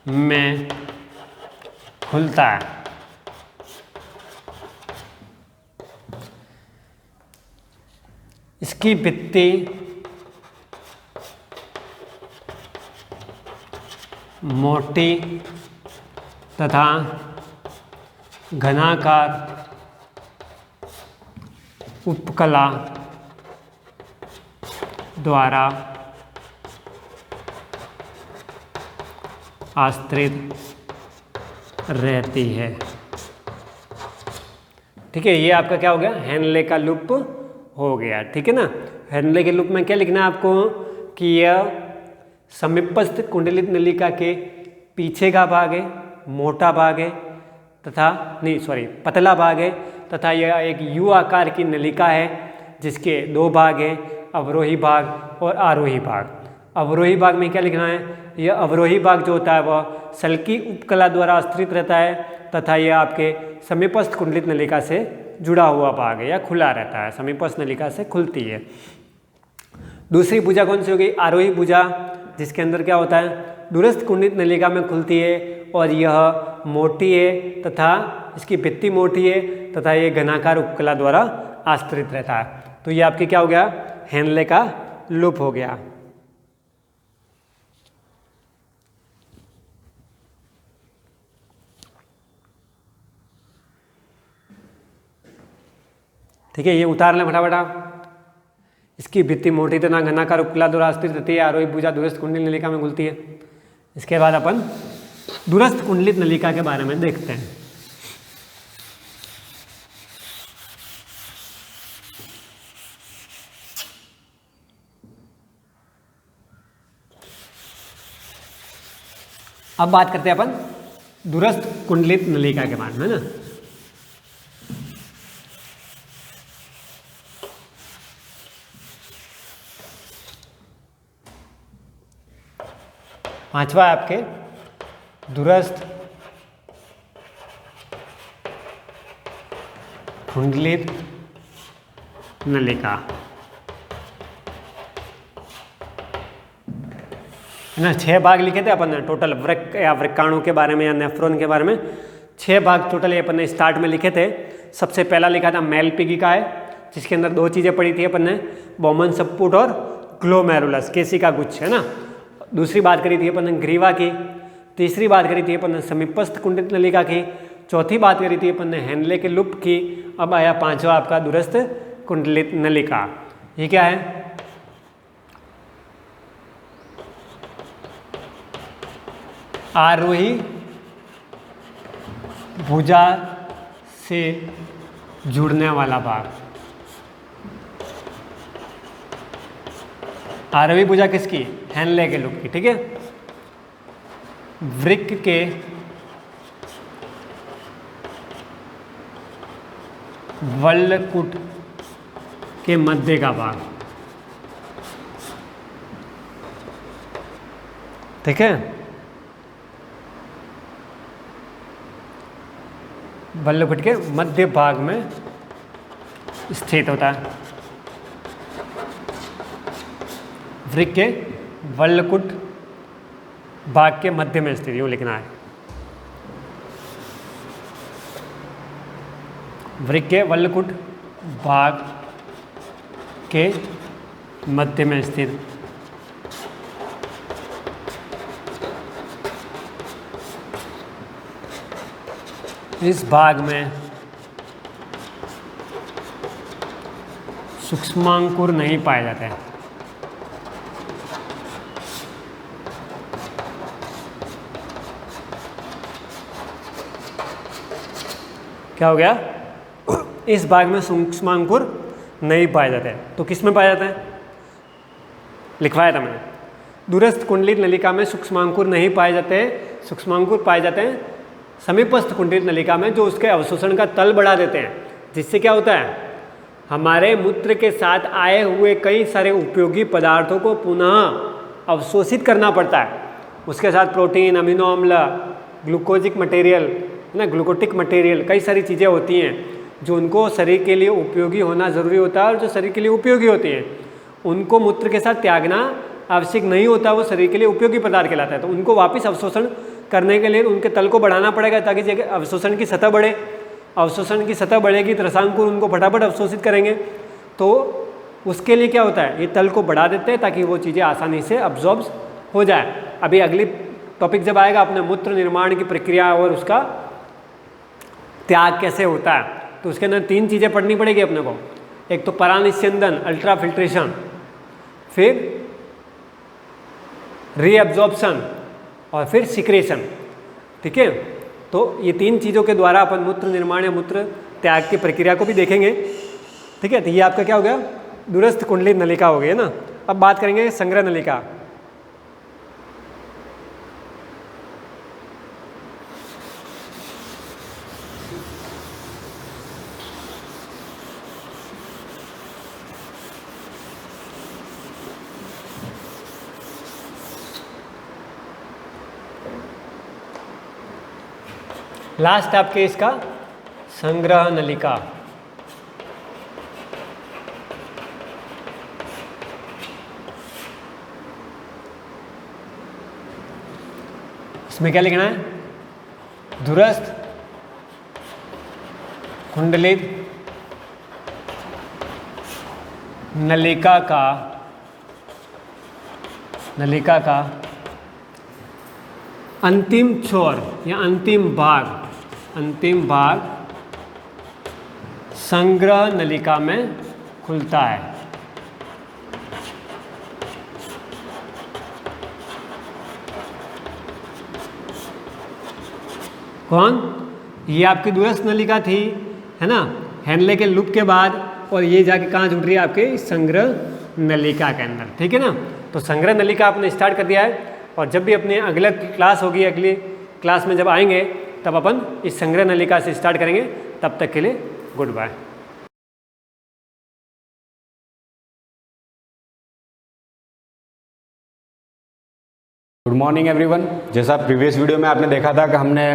में खुलता है। इसकी भित्ति मोटी तथा घनाकार उपकला द्वारा आश्रित रहती है। ठीक है, ये आपका क्या हो गया? हेनले का लूप हो गया। ठीक है ना। हेनले के लूप में क्या लिखना है आपको? कि यह समीपस्थ कुंडलित नलिका के पीछे का भाग है, मोटा भाग है तथा पतला भाग है, तथा यह एक यू आकार की नलिका है जिसके दो भाग हैं, अवरोही भाग और आरोही भाग। अवरोही भाग में क्या लिखना है? यह अवरोही भाग जो होता है वह सल्की उपकला द्वारा आश्रित रहता है तथा यह आपके समीपस्थ कुंडलित नलिका से जुड़ा हुआ भाग है या खुला रहता है, समीपस्थ नलिका से खुलती है। दूसरी भुजा कौन सी हो गई? आरोही भुजा, जिसके अंदर क्या होता है? दूरस्थ कुंडलित नलिका में खुलती है और यह मोटी है तथा इसकी भित्ति मोटी है तथा ये घनाकार उपकला द्वारा आश्रित रहता है। तो ये आपके क्या हो गया? हेनले का लूप हो गया। ठीक है, ये उतार लें फटाफट आप। इसकी भित्ति मोटी तना घनाकार उपकला द्वारा स्थिर रहती है, आरोही भुजा दूरस्थ कुंडली नलिका में घुलती है। इसके बाद अपन दूरस्थ कुंडलित नलिका के बारे में देखते हैं। अब बात करते हैं अपन दूरस्थ कुंडलित नलिका के बारे में ना। पांचवा है आपके दूरस्थ कुंडलित नलिका है ना। 6 भाग लिखे थे अपन ने टोटल, वृक्क या वृक्काणु के बारे में या नेफ्रॉन के बारे में 6 भाग टोटल अपन ने स्टार्ट में लिखे थे। सबसे पहला लिखा था मेलपिगिका है, जिसके अंदर 2 चीज़ें पढ़ी थी अपन ने, बॉमन सपुट और ग्लोमेरुलस, केसिका गुच्छ है ना। दूसरी बात करी थी अपन ने ग्रीवा की। तीसरी बात करी थी अपन ने समीपस्थ कुंडलित नलिका की। चौथी बात करी थी अपन ने हेनले के लूप की। अब आया पांचवा आपका दूरस्थ कुंडलित नलिका। ये क्या है? आरोही भुजा से जुड़ने वाला भाग। आरोही भुजा किसकी? हेनले के लूप की, ठीक है। वृक्क के वल्लकुट के मध्य का भाग, ठीक है। वल्लकुट के मध्य भाग में स्थित होता है। वृक्क के वल्लकुट भाग के मध्य में स्थित, यूँ लिखना है। वृक्क के वल्लकुट भाग के मध्य में स्थित। इस भाग में सूक्ष्मांकुर नहीं पाए जाते हैं। क्या हो गया? इस भाग में सूक्ष्मांकुर नहीं पाए जाते हैं। तो किस में पाए जाते हैं? लिखवाया था मैंने, दूरस्थ कुंडलित नलिका में सूक्ष्मांकुर नहीं पाए जाते। सूक्ष्मांकुर पाए जाते हैं समीपस्थ कुंडलित नलिका में, जो उसके अवशोषण का तल बढ़ा देते हैं। जिससे क्या होता है? हमारे मूत्र के साथ आए हुए कई सारे उपयोगी पदार्थों को पुनः अवशोषित करना पड़ता है। उसके साथ प्रोटीन, अमीनो अम्ल, ग्लूकोजिक मटेरियल है ना, ग्लूकोटिक मटेरियल, कई सारी चीज़ें होती हैं जो उनको शरीर के लिए उपयोगी होना ज़रूरी होता है, और जो शरीर के लिए उपयोगी होती हैं उनको मूत्र के साथ त्यागना आवश्यक नहीं होता। वो शरीर के लिए उपयोगी पदार्थ कहलाता है। तो उनको वापस अवशोषण करने के लिए उनके तल को बढ़ाना पड़ेगा, ताकि अवशोषण की सतह बढ़े। अवशोषण की सतह बढ़ेगी तो रसांकुर उनको फटाफट अवशोषित करेंगे। तो उसके लिए क्या होता है? ये तल को बढ़ा देते हैं ताकि वो चीज़ें आसानी से अब्जॉर्ब हो जाए। अभी अगली टॉपिक जब आएगा अपने मूत्र निर्माण की प्रक्रिया और उसका त्याग कैसे होता है, तो उसके अंदर 3 चीज़ें पढ़नी पड़ेगी अपने को। एक तो परानिस्यंदन, अल्ट्रा फिल्ट्रेशन, फिर रीअब्जॉर्प्शन और फिर सिक्रेशन, ठीक है। तो ये 3 चीज़ों के द्वारा अपन मूत्र निर्माण या मूत्र त्याग की प्रक्रिया को भी देखेंगे, ठीक है। तो ये आपका क्या हो गया? दूरस्थ कुंडलित नलिका हो गई है ना। अब बात करेंगे संग्रह नलिका। लास्ट आपके इसका संग्रह नलिका। इसमें क्या लिखना है? दूरस्थ कुंडलित नलिका का अंतिम छोर या अंतिम भाग संग्रह नलिका में खुलता है। कौन? ये आपकी दूरस्थ नलिका थी, है ना, हैंडले के लूप के बाद, और ये जाके कहाँ जुड़ रही है? आपके संग्रह नलिका के अंदर, ठीक है ना। तो संग्रह नलिका आपने स्टार्ट कर दिया है, और जब भी अपने अगले क्लास होगी, अगली क्लास में जब आएंगे तब अपन इस संग्रह नलिका से स्टार्ट करेंगे। तब तक के लिए good bye. Good morning everyone. जैसा प्रीवियस वीडियो में आपने देखा था कि हमने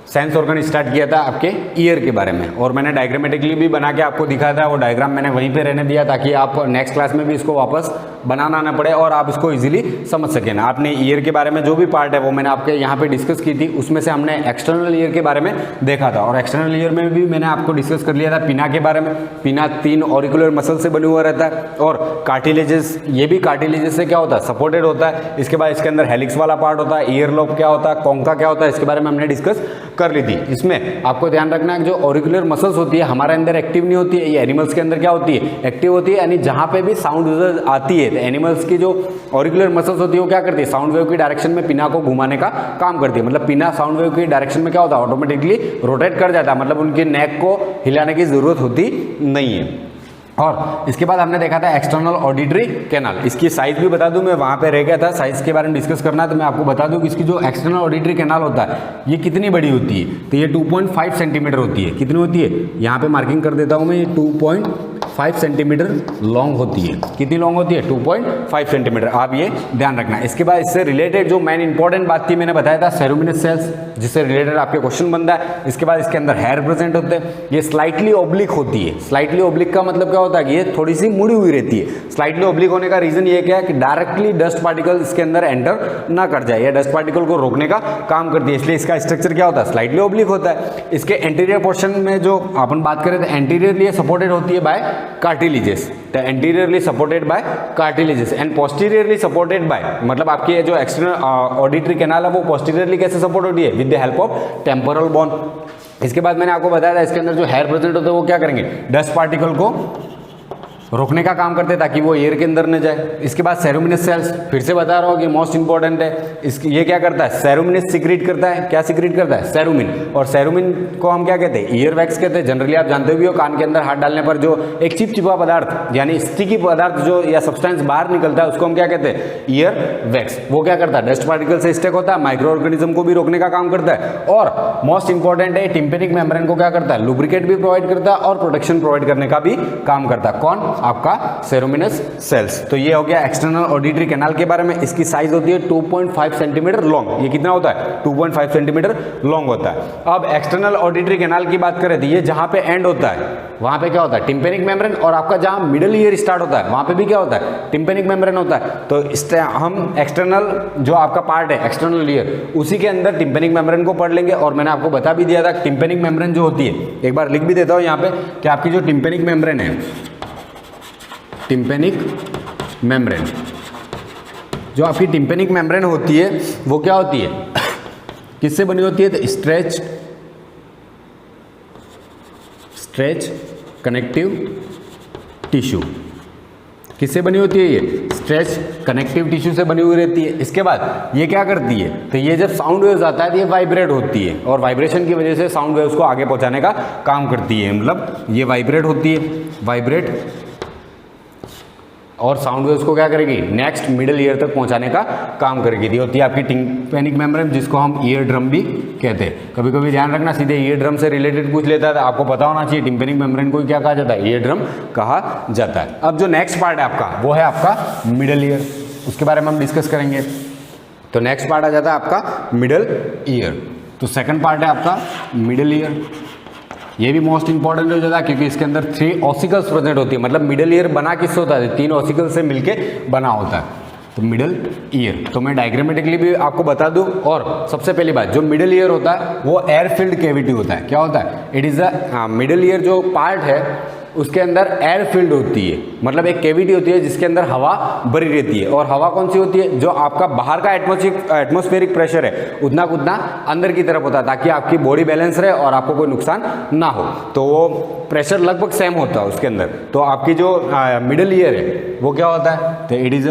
सेंस ऑर्गन स्टार्ट किया था आपके ईयर के बारे में, और मैंने डायग्रामेटिकली भी बना के आपको दिखाया था। वो डायग्राम मैंने वहीं पे रहने दिया ताकि आप नेक्स्ट क्लास में भी इसको वापस बनाना ना पड़े और आप इसको इजीली समझ सकें ना। आपने ईयर के बारे में जो भी पार्ट है वो मैंने आपके यहाँ पे डिस्कस की थी, उसमें से हमने एक्सटर्नल ईयर के बारे में देखा था, और एक्सटर्नल ईयर में भी मैंने आपको डिस्कस कर लिया था पिना के बारे में। पिना 3 ऑरिकुलर मसल से बना हुआ रहता है, और कार्टिलेजेस, ये भी कार्टिलेजेस से क्या होता है? सपोर्टेड होता है। इसके बाद इसके अंदर हेलिक्स वाला पार्ट होता है, ईयर लोब क्या होता है, कॉन्का क्या होता है, इसके बारे में हमने डिस्कस कर ली थी। इसमें आपको ध्यान रखना है जो ऑरिकुलर मसल्स होती है हमारे अंदर एक्टिव नहीं होती है, ये एनिमल्स के अंदर क्या होती है? एक्टिव होती है। यानी जहाँ पे भी साउंड वेव आती है तो एनिमल्स की जो ऑरिकुलर मसल्स होती है वो क्या करती है? साउंड वेव की डायरेक्शन में पिना को घुमाने का काम करती है। मतलब पिना साउंड वेव की डायरेक्शन में क्या होता है? ऑटोमेटिकली रोटेट कर जाता है, मतलब उनके नेक को हिलाने की जरूरत होती नहीं है। और इसके बाद हमने देखा था एक्सटर्नल ऑडिटरी कैनाल। इसकी साइज भी बता दूं, मैं वहाँ पे रह गया था, साइज के बारे में डिस्कस करना है तो मैं आपको बता दूं कि इसकी जो एक्सटर्नल ऑडिटरी कैनाल होता है ये कितनी बड़ी होती है? तो ये 2.5 सेंटीमीटर होती है। कितनी होती है? यहाँ पे मार्किंग कर देता हूँ मैं, ये 2.5 सेंटीमीटर लॉन्ग होती है। कितनी लॉन्ग होती है? 2.5 सेंटीमीटर। आप ये ध्यान रखना। इसके बाद इससे रिलेटेड जो मेन इंपॉर्टेंट बात थी मैंने बताया था सेरुमिनस सेल्स, जिससे रिलेटेड आपके क्वेश्चन बनता है। इसके बाद इसके अंदर हेयर प्रेजेंट होते हैं। ये स्लाइटली ओब्लिक होती है। स्लाइटली ओब्लिक का मतलब क्या होता है कि ये थोड़ी सी मुड़ी हुई रहती है। स्लाइटली ओब्लिक होने का रीजन ये क्या है कि डायरेक्टली डस्ट पार्टिकल इसके अंदर एंटर ना कर जाए, या डस्ट पार्टिकल को रोकने का काम करती है, इसलिए इसका स्ट्रक्चर क्या होता है? स्लाइटली ओब्लिक होता है। इसके एंटीरियर पोर्शन में जो अपन बात करें तो एंटीरियरली सपोर्टेड होती है बाय कार्टिलेजेस, तो anteriorly supported by cartilages and posteriorly supported by, मतलब आपकी ये जो एक्सटर्नल ऑडिटरी कैनाल है वो पोस्टीरियरली कैसे सपोर्ट होती है? With the help of temporal bone. इसके बाद मैंने आपको बताया था इसके अंदर जो हेयर प्रेजेंट होते हैं वो क्या करेंगे? डस्ट पार्टिकल को रोकने का काम करते हैं ताकि वो एयर के अंदर न जाए। इसके बाद सेरुमिनस सेल्स, फिर से बता रहा हूँ कि मोस्ट इंपॉर्टेंट है। ये क्या करता है? सेरुमिनस सिक्रीट करता है। क्या सिक्रीट करता है? सेरुमिन। और सेरुमिन को हम क्या कहते हैं? ईयर वैक्स कहते हैं। जनरली आप जानते भी हो, कान के अंदर हाथ डालने पर जो एक चिपचिपा पदार्थ यानी स्टिकी पदार्थ जो या सब्सटेंस बाहर निकलता है उसको हम क्या कहते हैं? Ear wax. वो क्या करता है? डस्ट पार्टिकल से स्टेक होता है, माइक्रो ऑर्गेनिज्म को भी रोकने का काम करता है, और मोस्ट इंपॉर्टेंट है टिम्पेनिक मेम्ब्रेन को क्या करता है? लुब्रिकेट भी प्रोवाइड करता है और प्रोटेक्शन प्रोवाइड करने का भी काम करता है। कौन? आपका सेरुमिनस सेल्स। तो ये हो गया एक्सटर्नल ऑडिटरी कैनाल के बारे में। इसकी साइज होती है 2.5 सेंटीमीटर लॉन्ग। ये कितना होता है? 2.5 सेंटीमीटर लॉन्ग होता है। अब एक्सटर्नल ऑडिटरी कैनाल की बात करें तो ये जहां पे एंड होता है वहां पे क्या होता है? Tympanic membrane. और आपका जहां मिडिल ईयर स्टार्ट होता है वहां पे भी क्या होता है? टिम्पेनिक मेम्ब्रेन होता है। तो हम एक्सटर्नल जो आपका पार्ट है एक्सटर्नल ईयर, उसी के अंदर टिम्पेनिक मेम्ब्रेन को पढ़ लेंगे। और मैंने आपको बता भी दिया था टिम्पेनिक मेम्ब्रेन जो होती है, एक बार लिख भी देता हूं यहाँ पे कि आपकी जो टिम्पेनिक मेम्ब्रेन है, टिम्पेनिक मेम्ब्रेन, जो आपकी टिम्पेनिक मेम्ब्रेन होती है वो क्या होती है? किससे बनी होती है? तो स्ट्रेच कनेक्टिव टिश्यू। किससे बनी होती है? ये स्ट्रेच कनेक्टिव टिश्यू से बनी हुई रहती है। इसके बाद ये क्या करती है? तो ये जब साउंड वेव्स आता है तो ये वाइब्रेट होती है, और वाइब्रेशन की वजह से साउंड वेव्स को आगे पहुंचाने का काम करती है। मतलब ये वाइब्रेट होती है, वाइब्रेट, और साउंड वेव्स को क्या करेगी? नेक्स्ट मिडिल ईयर तक पहुंचाने का काम करेगी। ये होती है आपकी टिम्पेनिक मेम्ब्रेन, जिसको हम ईयर ड्रम भी कहते हैं। कभी कभी ध्यान रखना, सीधे ईयर ड्रम से रिलेटेड पूछ लेता है, तो आपको पता होना चाहिए टिम्पेनिक मेम्ब्रेन को क्या कहा जाता है? ईयर ड्रम कहा जाता है। अब जो नेक्स्ट पार्ट है आपका वो है आपका मिडिल ईयर, उसके बारे में हम डिस्कस करेंगे। तो नेक्स्ट पार्ट आ जाता है आपका मिडिल ईयर। तो सेकंड पार्ट है आपका मिडिल ईयर। ये भी मोस्ट इंपॉर्टेंट हो जाता है क्योंकि इसके अंदर 3 ऑसिकल्स प्रेजेंट होती है। मतलब मिडिल ईयर बना किससे होता है? 3 ऑसिकल से मिलके बना होता है। तो मिडिल ईयर, तो मैं डायग्रामेटिकली भी आपको बता दूं। और सबसे पहली बात, जो मिडिल ईयर होता है वो एयर फिल्ड कैविटी होता है। क्या होता है? It is a middle ear जो पार्ट है उसके अंदर एयर फिल्ड होती है, मतलब एक कैविटी होती है जिसके अंदर हवा भरी रहती है। और हवा कौन सी होती है? जो आपका बाहर का एटमॉस्फेरिक प्रेशर है उतना का उतना अंदर की तरफ होता है, ताकि आपकी बॉडी बैलेंस रहे और आपको कोई नुकसान ना हो। तो वो प्रेशर लगभग सेम होता है उसके अंदर। तो आपकी जो मिडल ईयर है वो क्या होता है? तो it is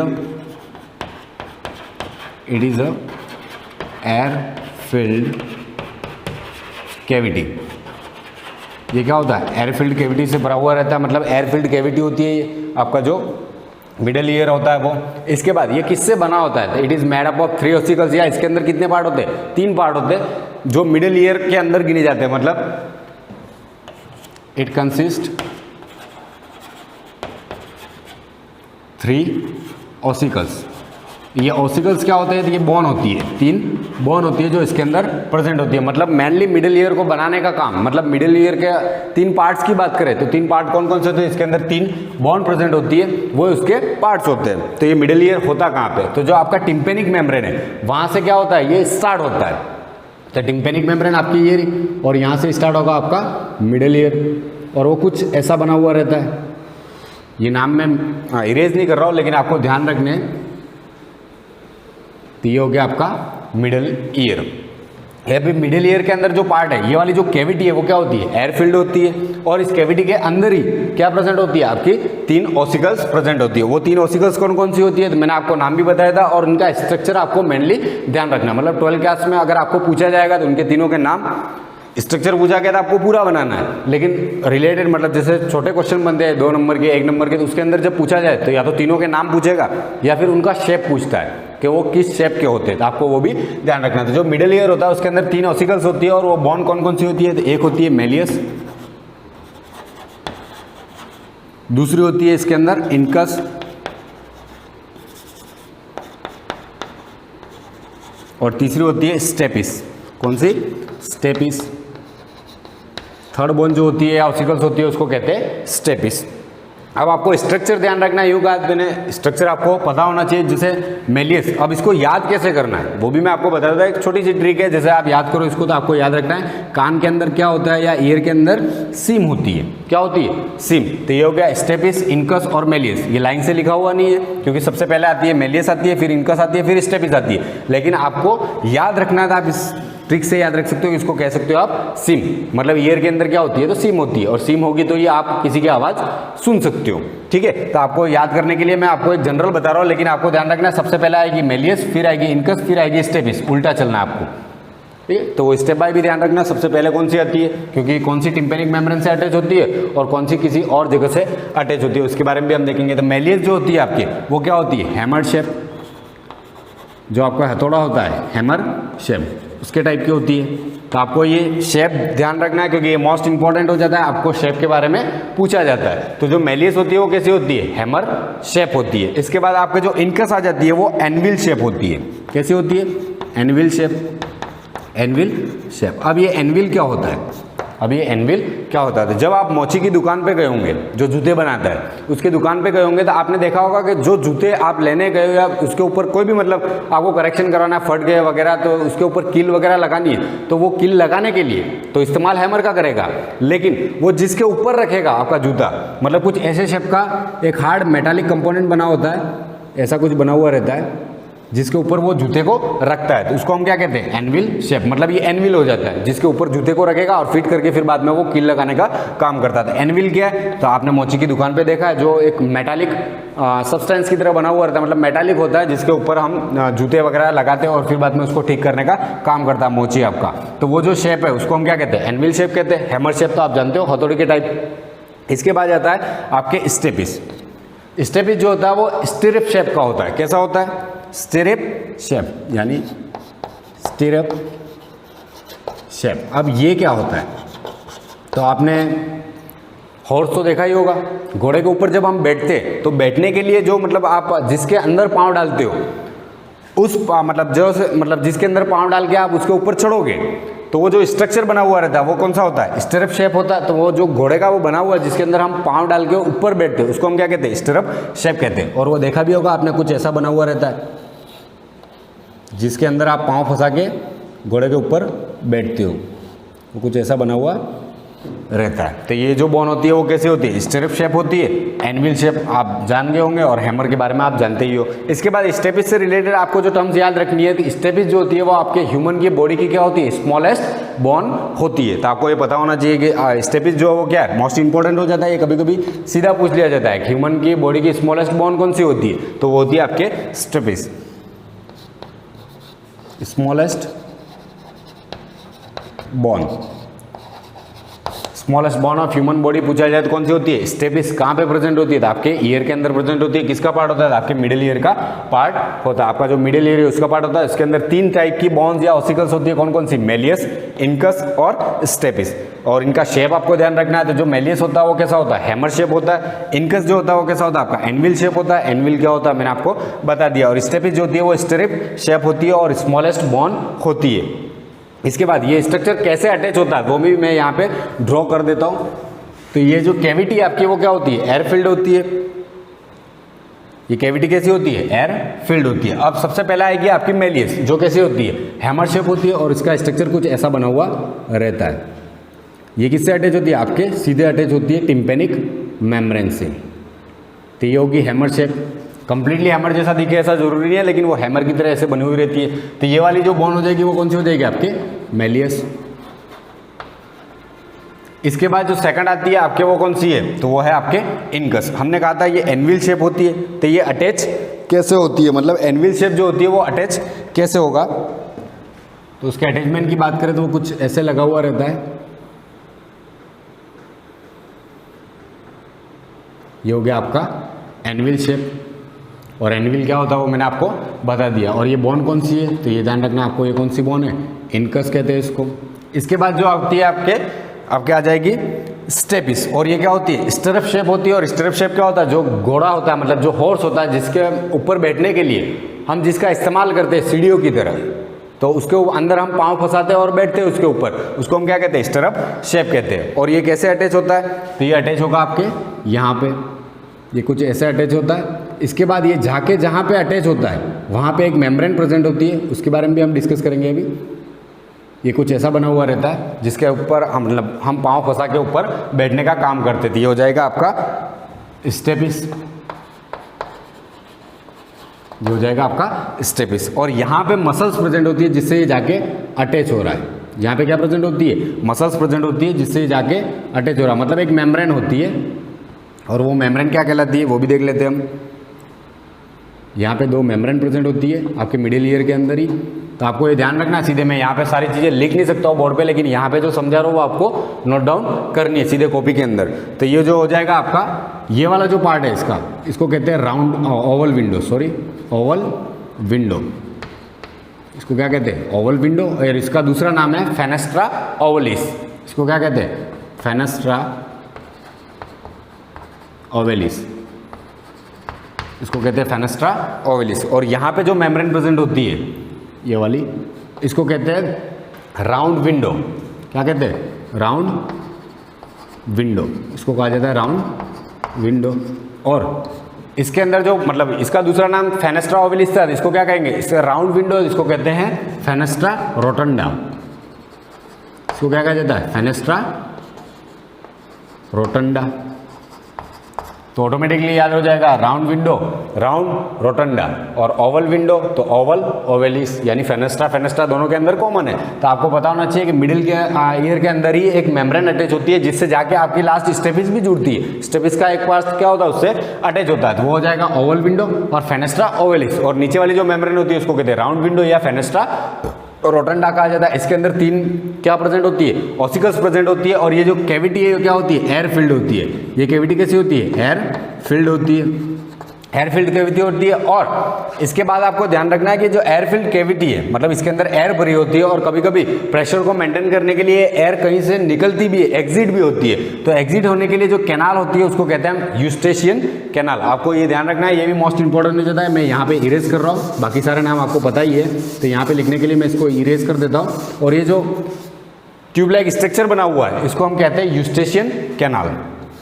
a air filled cavity. ये क्या होता है? एयर फिल्ड कैविटी से भरा हुआ रहता है, मतलब एयर फिल्ड कैविटी होती है ये आपका जो मिडल ईयर होता है वो। इसके बाद ये किससे बना होता है? It is made up of 3 ossicles. या इसके अंदर कितने पार्ट होते हैं? 3 पार्ट होते हैं जो मिडल ईयर के अंदर गिने जाते हैं। मतलब इट कंसिस्ट 3 ऑसिकल्स। ये ऑसिकल्स क्या होते हैं? तो ये बोन होती है, 3 बोन होती है जो इसके अंदर प्रेजेंट होती है। मतलब मेनली मिडिल ईयर को बनाने का काम, मतलब मिडिल ईयर के 3 पार्ट्स की बात करें तो 3 पार्ट कौन कौन से होते हैं? इसके अंदर 3 बोन प्रेजेंट होती है, वो उसके पार्ट्स होते हैं। तो ये मिडिल ईयर होता कहाँ पे? तो जो आपका टिम्पेनिक मेम्ब्रेन है वहाँ से क्या होता है? ये स्टार्ट होता है। तो टिम्पेनिक मेम्ब्रेन आपकी ईयर, और यहाँ से स्टार्ट होगा आपका मिडिल ईयर, और वो कुछ ऐसा बना हुआ रहता है। ये नाम मैं इरेज नहीं कर रहा हूँ, लेकिन आपको ध्यान रखने। तो ये हो गया आपका मिडल ईयर। ये भी मिडिल ईयर के अंदर जो पार्ट है, ये वाली जो कैविटी है वो क्या होती है? एयर फिल्ड होती है। और इस कैविटी के अंदर ही क्या प्रेजेंट होती है? आपकी 3 ऑसिकल्स प्रेजेंट होती है। वो 3 ऑसिकल्स कौन कौन सी होती है? तो मैंने आपको नाम भी बताया था, और उनका स्ट्रक्चर आपको मेनली ध्यान रखना। मतलब 12 क्लास में अगर आपको पूछा जाएगा तो उनके तीनों के नाम, स्ट्रक्चर पूछा गया था आपको पूरा बनाना है, लेकिन रिलेटेड मतलब जैसे छोटे क्वेश्चन बनते हैं 2 नंबर के 1 नंबर के, तो उसके अंदर जब पूछा जाए तो या तो तीनों के नाम पूछेगा या फिर उनका शेप पूछता है कि वो किस शेप के होते हैं। तो आपको वो भी ध्यान रखना। तो जो मिडिल ईयर होता है उसके अंदर 3 ऑसिकल्स होती है, और वो बोन कौन कौन सी होती है? तो एक होती है मेलियस, दूसरी होती है इसके अंदर इनकस, और तीसरी होती है स्टेपिस। कौन सी? स्टेपिस। थर्ड बोन जो होती है या ऑसिकल्स होती है उसको कहते हैं स्टेपिस। अब आपको स्ट्रक्चर ध्यान रखना है। यूँ कहा मैंने, स्ट्रक्चर आपको पता होना चाहिए। जैसे मेलियस, अब इसको याद कैसे करना है वो भी मैं आपको बताता था। एक छोटी सी ट्रिक है, जैसे आप याद करो इसको, तो आपको याद रखना है कान के अंदर क्या होता है या ईयर के अंदर सीम होती है। क्या होती है? सीम। तो ये हो गया स्टेपिस, इनकस और मेलियस। ये लाइन से लिखा हुआ नहीं है, क्योंकि सबसे पहले आती है मेलियस आती है, फिर इनकस आती है, फिर स्टेपिस आती है। लेकिन आपको याद रखना था, आप इस ट्रिक से याद रख सकते हो। इसको कह सकते हो आप सिम। मतलब ईयर के अंदर क्या होती है? तो सिम होती है, और सिम होगी तो ये आप किसी की आवाज़ सुन सकते हो। ठीक है, तो आपको याद करने के लिए मैं आपको एक जनरल बता रहा हूँ, लेकिन आपको ध्यान रखना है सबसे पहले आएगी मेलियस, फिर आएगी इनकस, फिर आएगी स्टेपिस। उल्टा चलना है आपको। ठीक है, तो वो स्टेप बाय भी ध्यान रखना। सबसे पहले कौन सी आती है, क्योंकि कौन सी टिम्पेनिक मेम्ब्रेन से अटैच होती है और कौन सी किसी और जगह से अटैच होती है, उसके बारे में भी हम देखेंगे। तो मेलियस जो होती है आपकी, वो क्या होती है? Hammer shape. जो आपका हथौड़ा होता है हैमर शेप, उसके टाइप की होती है। तो आपको ये शेप ध्यान रखना है, क्योंकि ये मोस्ट इंपॉर्टेंट हो जाता है। आपको शेप के बारे में पूछा जाता है। तो जो मेलियस होती है वो कैसी होती है? हैमर शेप होती है। इसके बाद आपके जो इनकस आ जाती है वो एनविल शेप होती है। कैसी होती है? Anvil shape. Anvil shape. अब ये एनविल क्या होता है? अब ये एनविल क्या होता है? तो जब आप मोची की दुकान पे गए होंगे, जो जूते बनाता है उसके दुकान पे गए होंगे, तो आपने देखा होगा कि जो जूते आप लेने गए हो या उसके ऊपर कोई भी मतलब आपको करेक्शन कराना है, फट गए वगैरह, तो उसके ऊपर कील वगैरह लगानी है, तो वो कील लगाने के लिए तो इस्तेमाल हैमर का करेगा। लेकिन वो जिसके ऊपर रखेगा आपका जूता, मतलब कुछ ऐसे शेप का एक हार्ड मेटालिक कंपोनेंट बना होता है, ऐसा कुछ बना हुआ रहता है जिसके ऊपर वो जूते को रखता है, तो उसको हम क्या कहते हैं? Anvil shape. मतलब ये एनविल हो जाता है, जिसके ऊपर जूते को रखेगा और फिट करके फिर बाद में वो कील लगाने का काम करता था। एनविल क्या है? तो आपने मोची की दुकान पे देखा है, जो एक मेटालिक सब्सटेंस की तरह बना हुआ रहता है, मतलब मेटालिक होता है, जिसके ऊपर हम जूते वगैरह लगाते हैं और फिर बाद में उसको ठीक करने का काम करता है मोची आपका। तो वो जो शेप है उसको हम क्या कहते हैं? एनविल शेप कहते हैं। हैमर शेप तो आप जानते हो, हथौड़ी के टाइप। इसके बाद आता है आपके स्टेपिस। स्टेपिस जो होता है वो स्टिरअप शेप का होता है। कैसा होता है? स्टिरअप शेप, यानी स्टिरअप शेप। अब ये क्या होता है? तो आपने हॉर्स तो देखा ही होगा, घोड़े के ऊपर जब हम बैठते तो बैठने के लिए जो मतलब आप जिसके अंदर पाँव डालते हो, उस मतलब जिसके अंदर पाँव डाल के आप उसके ऊपर चढ़ोगे, तो वो जो स्ट्रक्चर बना हुआ रहता है वो कौन सा होता है? स्टिरअप शेप होता है। तो वो जो घोड़े का वो बना हुआ है जिसके अंदर हम पाँव डाल के ऊपर बैठते हैं, उसको हम क्या कहते हैं? स्टिरअप शेप कहते हैं। और वो देखा भी होगा आपने, कुछ ऐसा बना हुआ रहता है जिसके अंदर आप पाँव फंसा के घोड़े के ऊपर बैठते हो, वो कुछ ऐसा बना हुआ रहता है। तो ये जो बोन होती है वो कैसे होती है, स्टेरिप शेप होती है, एनविल शेप आप जान गए होंगे और हैमर के बारे में आप जानते ही हो। इसके बाद स्टेपिस से रिलेटेड आपको जो टर्म्स याद रखनी है, तो स्टेपिस जो होती है वो आपके ह्यूमन की बॉडी की क्या होती है, स्मॉलेस्ट बोन होती है। तो आपको ये पता होना चाहिए कि स्टेपिस जो है वो क्या है, मोस्ट इंपॉर्टेंट हो जाता है। ये कभी कभी सीधा पूछ लिया जाता है कि ह्यूमन की बॉडी की स्मॉलेस्ट बोन कौन सी होती है, तो वो होती है आपके stapes, smallest bone. Smallest bone of human body पूछा जाए तो कौन सी होती है, स्टेपिस। कहाँ पे प्रेजेंट होती है, तो आपके ईयर के अंदर प्रेजेंट होती है। किसका पार्ट होता है, आपके मिडिल ईयर का पार्ट होता है। आपका जो मिडिल ईयर है उसका पार्ट होता है। इसके अंदर 3 टाइप की बोन्स या ऑसिकल्स होती है, कौन कौन सी, मेलियस, इनकस और स्टेपिस। और इनका शेप आपको ध्यान रखना है। तो जो मेलियस होता है वो कैसा होता है, हैमर शेप होता है। इनकस जो होता है वो कैसा होता है, आपका एनविल शेप होता है। एनविल क्या होता है मैंने आपको बता दिया। और स्टेपिस जो होती है वो स्टेरिप शेप होती है और स्मॉलेस्ट बोन होती है। इसके बाद ये स्ट्रक्चर कैसे अटैच होता है वो भी मैं यहाँ पे ड्रॉ कर देता हूँ। तो ये जो कैविटी आपकी वो क्या होती है, एयर फिल्ड होती है। ये कैविटी कैसी होती है, एयर फिल्ड होती है। अब सबसे पहला आएगी आपकी मेलियस, जो कैसी होती है, हैमर शेप होती है और इसका स्ट्रक्चर कुछ ऐसा बना हुआ रहता है। ये किससे अटैच होती है, आपके सीधे अटैच होती है टिम्पेनिक मेम्ब्रेन से। तो ये होगी हैमर शेप। कंप्लीटली हैमर जैसा दिखे ऐसा जरूरी नहीं है, लेकिन वो हैमर की तरह ऐसे बनी हुई रहती है। तो ये वाली जो बोन हो जाएगी वो कौन सी हो जाएगी, आपके मेलियस। इसके बाद जो सेकंड आती है आपके वो कौन सी है, तो वो है आपके इनकस। हमने कहा था ये एनविल शेप होती है। तो ये अटैच कैसे होती है, मतलब एनविल शेप जो होती है वो अटैच कैसे होगा, तो उसके अटैचमेंट की बात करें तो वो कुछ ऐसे लगा हुआ रहता है। ये हो गया आपका एनविल शेप। और एनविल क्या होता है वो मैंने आपको बता दिया। और ये बोन कौन सी है, तो ये ध्यान रखना आपको, ये कौन सी बोन है, इनकस कहते हैं इसको। इसके बाद जो आती है आपके आ जाएगी स्टेपिस। और ये क्या होती है, स्टरप शेप होती है। और स्टरप शेप क्या होता है, जो घोड़ा होता है, मतलब जो हॉर्स होता है, जिसके ऊपर बैठने के लिए हम जिसका इस्तेमाल करते हैं सीढ़ियों की तरह, तो उसके अंदर हम पाँव फंसाते हैं और बैठते हैं उसके ऊपर, उसको हम क्या कहते हैं, स्टरप शेप कहते हैं। और ये कैसे अटैच होता है, तो ये अटैच होगा आपके यहाँ पे, ये कुछ ऐसे अटैच होता है। इसके बाद ये जाके जहाँ पे अटैच होता है वहाँ पे एक मेम्ब्रेन प्रेजेंट होती है, उसके बारे में भी हम डिस्कस करेंगे अभी। ये कुछ ऐसा बना हुआ रहता है जिसके ऊपर हम पाँव फंसा के ऊपर बैठने का काम करते थे। ये हो जाएगा आपका स्टेपिस, ये हो जाएगा आपका स्टेपिस। और यहाँ पे मसल्स प्रेजेंट होती है जिससे ये जाके अटैच हो रहा है। यहाँ पे क्या प्रेजेंट होती है, मसल्स प्रेजेंट होती है जिससे ये जाके अटैच हो रहा है, मतलब एक मेम्ब्रेन होती है। और वो मेम्ब्रेन क्या कहलाती है वो भी देख लेते हैं हम। यहाँ पे 2 मेम्ब्रेन प्रेजेंट होती है आपके मिडिल ईयर के अंदर ही। तो आपको ये ध्यान रखना है, सीधे मैं यहाँ पे सारी चीज़ें लिख नहीं सकता हूँ बोर्ड पे, लेकिन यहाँ पे जो समझा रहा हूँ वो आपको नोट डाउन करनी है सीधे कॉपी के अंदर। तो ये जो हो जाएगा आपका, ये वाला जो पार्ट है इसको कहते हैं round Oval window, sorry Oval window, इसको क्या कहते हैं, ओवल विंडो। और इसका दूसरा नाम है फेनेस्ट्रा ओवलिस। इसको क्या कहते हैं, फेनेस्ट्रा ओवलिस, इसको कहते हैं फेनेस्ट्रा ओवलिस। और यहाँ पे जो मेम्ब्रेन प्रेजेंट होती है ये वाली, इसको कहते हैं राउंड विंडो। क्या कहते हैं, राउंड विंडो, इसको कहा जाता है राउंड विंडो। और इसके अंदर जो मतलब इसका दूसरा नाम फेनेस्ट्रा ओवलिस था, इसको क्या कहेंगे, इसका राउंड विंडो, इसको कहते हैं फेनेस्ट्रा रोटंडा। इसको क्या कहा जाता है, फेनेस्ट्रा रोटंडा। तो ऑटोमेटिकली याद हो जाएगा राउंड विंडो, राउंड रोटंडा, और ओवल विंडो तो ओवल ओवेलिस, यानी फेनेस्ट्रा दोनों के अंदर कॉमन है। तो आपको पता होना चाहिए कि मिडिल के ईयर के अंदर ही एक मेम्ब्रेन अटैच होती है जिससे जाके आपकी लास्ट स्टेपिस भी जुड़ती है। स्टेपिस का एक पार्ट क्या होता है, उससे अटैच होता है, तो वो हो जाएगा ओवल विंडो और फेनेस्ट्रा ओवेलिस। और नीचे वाली जो मेम्ब्रेन होती है उसको कहते हैं राउंड विंडो या फेनेस्ट्रा रोटंडा कहा जाता है। इसके अंदर 3 क्या प्रेजेंट होती है, ऑसिकल्स प्रेजेंट होती है। और ये जो कैविटी है क्या होती है, एयर फिल्ड होती है। ये कैविटी कैसी होती है, एयर फिल्ड होती है, एयर फिल्ड कैविटी होती है। और इसके बाद आपको ध्यान रखना है कि जो एयर फिल्ड कैविटी है, मतलब इसके अंदर एयर भरी होती है और कभी कभी प्रेशर को मेंटेन करने के लिए एयर कहीं से निकलती भी है, एग्जिट भी होती है। तो एग्जिट होने के लिए जो कैनाल होती है उसको कहते हैं यूस्टेशियन कैनाल। आपको ये ध्यान रखना है, ये भी मोस्ट इंपॉर्टेंट हो जाता है। मैं यहाँ पे इरेज कर रहा हूँ, बाकी सारे नाम आपको पता ही है, तो यहाँ पे लिखने के लिए मैं इसको इरेज कर देता हूँ। और ये जो ट्यूब लाइक स्ट्रक्चर बना हुआ है इसको हम कहते हैं यूस्टेशियन कैनाल।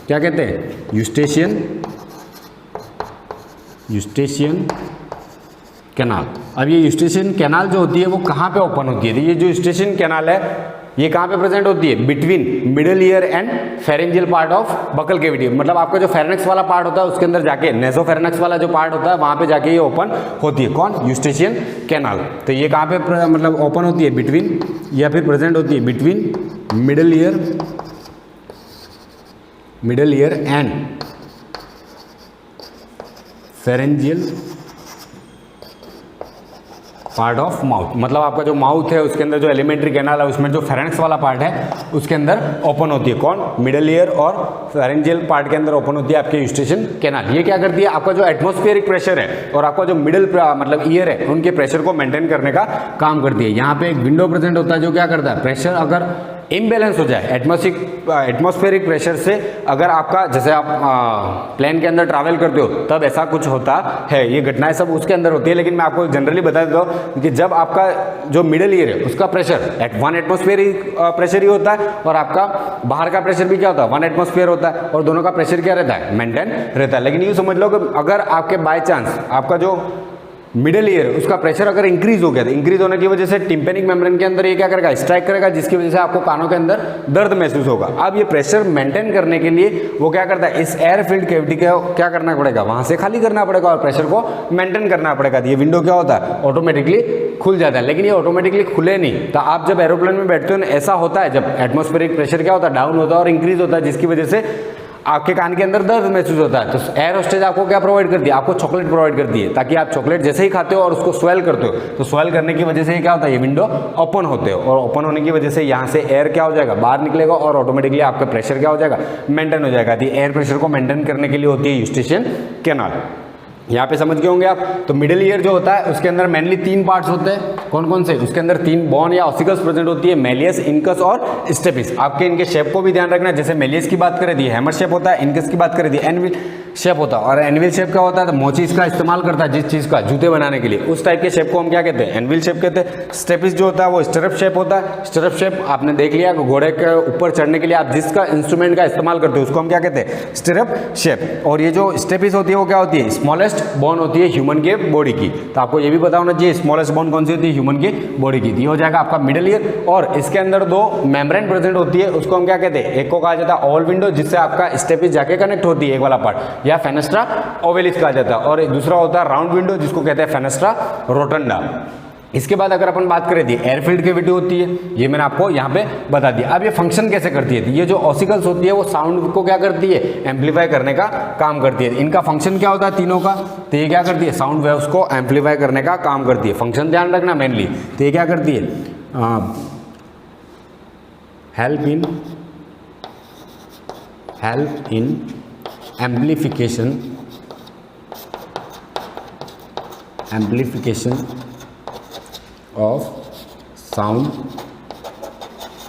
क्या कहते हैं, यूस्टेशियन कैनाल। अब ये यूस्टेशियन कैनाल जो होती है वो कहाँ पे ओपन होती है, ये जो यूस्टेशियन कैनाल है ये कहाँ पे प्रेजेंट होती है? Between middle ear and pharyngeal part of buccal cavity. मतलब आपका जो फेरेंक्स वाला पार्ट होता है उसके अंदर जाके नेसोफेरेंक्स वाला जो पार्ट होता है वहाँ पे जाके ये ओपन होती है। कौन? Eustachian canal. तो ये कहाँ पे मतलब ओपन होती है? बिटवीन, या फिर प्रेजेंट होती है between middle ear and pharyngeal part of mouth. मतलब आपका जो माउथ है उसके अंदर जो एलिमेंट्री कैनाल है उसमें जो फेरेंक्स वाला पार्ट है उसके अंदर ओपन होती है। कौन? मिडिल ईयर और फेरेंजियल पार्ट के अंदर ओपन होती है आपके यूस्टेशियन कैनाल। ये क्या करती है? आपका जो एटमॉस्फेरिक प्रेशर है और आपका जो मिडिल मतलब ईयर है उनके प्रेशर को मेंटेन करने का काम करती है। यहाँ पे एक विंडो प्रेजेंट होता है जो क्या करता है? प्रेशर अगर इम्बैलेंस हो जाए एटमॉस्फेरिक प्रेशर से, अगर आपका जैसे आप प्लेन के अंदर ट्रैवल करते हो तब ऐसा कुछ होता है। ये घटनाएं सब उसके अंदर होती है, लेकिन मैं आपको जनरली बता देता हूँ कि जब आपका जो मिडिल ईयर है उसका प्रेशर 1 एटमॉस्फेरिक प्रेशर ही होता है और आपका बाहर का प्रेशर भी क्या होता है? 1 एटमॉस्फेयर होता है और दोनों का प्रेशर क्या रहता है? मेंटेन रहता है। लेकिन यूँ समझ लो कि अगर आपके बाय चांस आपका जो मिडिल ईयर उसका प्रेशर अगर इंक्रीज हो गया तो इंक्रीज होने की वजह से टिम्पेनिक मेम्ब्रेन के अंदर ये क्या करेगा? स्ट्राइक करेगा, जिसकी वजह से आपको कानों के अंदर दर्द महसूस होगा। अब ये प्रेशर मेंटेन करने के लिए वो क्या करता है? इस एयर फील्ड कैविटी का क्या करना पड़ेगा? वहां से खाली करना पड़ेगा और प्रेशर को मेंटेन करना पड़ेगा। ये विंडो क्या होता है? ऑटोमेटिकली खुल जाता है। लेकिन ये ऑटोमेटिकली खुले नहीं, तो आप जब एरोप्लेन में बैठते हो ना, ऐसा होता है जब एटमॉस्फेरिक प्रेशर क्या होता है? डाउन होता है और इंक्रीज होता है, जिसकी वजह से आपके कान के अंदर दर्द महसूस होता है। तो एयर होस्टेज आपको क्या प्रोवाइड करती है? आपको चॉकलेट प्रोवाइड करती है, ताकि आप चॉकलेट जैसे ही खाते हो और उसको स्वेल करते हो तो स्वेल करने की वजह से क्या होता है? ये विंडो ओपन होते हो और ओपन होने की वजह से यहाँ से एयर क्या हो जाएगा? बाहर निकलेगा और ऑटोमेटिकली आपका प्रेशर क्या हो जाएगा? मेंटेन हो जाएगा। एयर प्रेशर को मेंटेन करने के लिए होती है यूस्टेशियन कैनाल। यहाँ पे समझ गए होंगे आप। तो मिडिल ईयर जो होता है उसके अंदर मेनली 3 पार्ट्स होते हैं। कौन कौन से? उसके अंदर 3 बोन या ऑसिकल्स प्रेजेंट होती है, मेलियस, इनकस और स्टेपिस। आपके इनके शेप को भी ध्यान रखना। जैसे मेलियस की बात करें तो हैमर शेप होता है, इनकस की बात करें तो एनविल शेप होता है। और एनविल शेप क्या होता है? तो मोची इसका इस्तेमाल करता है जिस चीज़ का जूते बनाने के लिए, उस टाइप के शेप को हम क्या कहते हैं? एनविल शेप कहते हैं। स्टेपिस जो होता है वो स्टरप शेप होता है। स्टरप शेप आपने देख लिया, घोड़े के ऊपर चढ़ने के लिए आप जिसका इंस्ट्रूमेंट का इस्तेमाल करते हो उसको हम क्या कहते हैं? स्टरप शेप। और ये जो स्टेपिस होती है वो क्या होती है? स्मॉलेस्ट बोन होती है ह्यूमन के बॉडी की। तो आपको ये भी पता होना चाहिए स्मॉलेस्ट बोन कौन सी होती है? ह्यूमन की बॉडी की। ये हो जाएगा आपका मिडिल ईयर। और इसके अंदर 2 मेम्ब्रेन प्रेजेंट होती है, उसको हम क्या कहते हैं? एक को कहा जाता है ओवल विंडो, जिससे आपका स्टेपिस जाके कनेक्ट होती है एक वाला पार्ट, या फेनेस्ट्रा ओवेलिस कहा जाता है। और दूसरा होता है राउंड विंडो, जिसको कहते हैं फेनेस्ट्रा रोटंडा। इसके बाद अगर अपन बात करें तो एयरफील्ड कैविटी होती है, ये मैंने आपको यहाँ पे बता दिया। अब ये फंक्शन कैसे करती है? ये जो ऑसिकल्स होती है वो साउंड को क्या करती है? एम्पलीफाई करने का काम करती है। इनका फंक्शन क्या होता है तीनों का? तो ये क्या करती है? साउंड वेव्स को एम्पलीफाई करने का काम करती है। फंक्शन ध्यान रखना मेनली। तो ये क्या करती है? Help in amplification of sound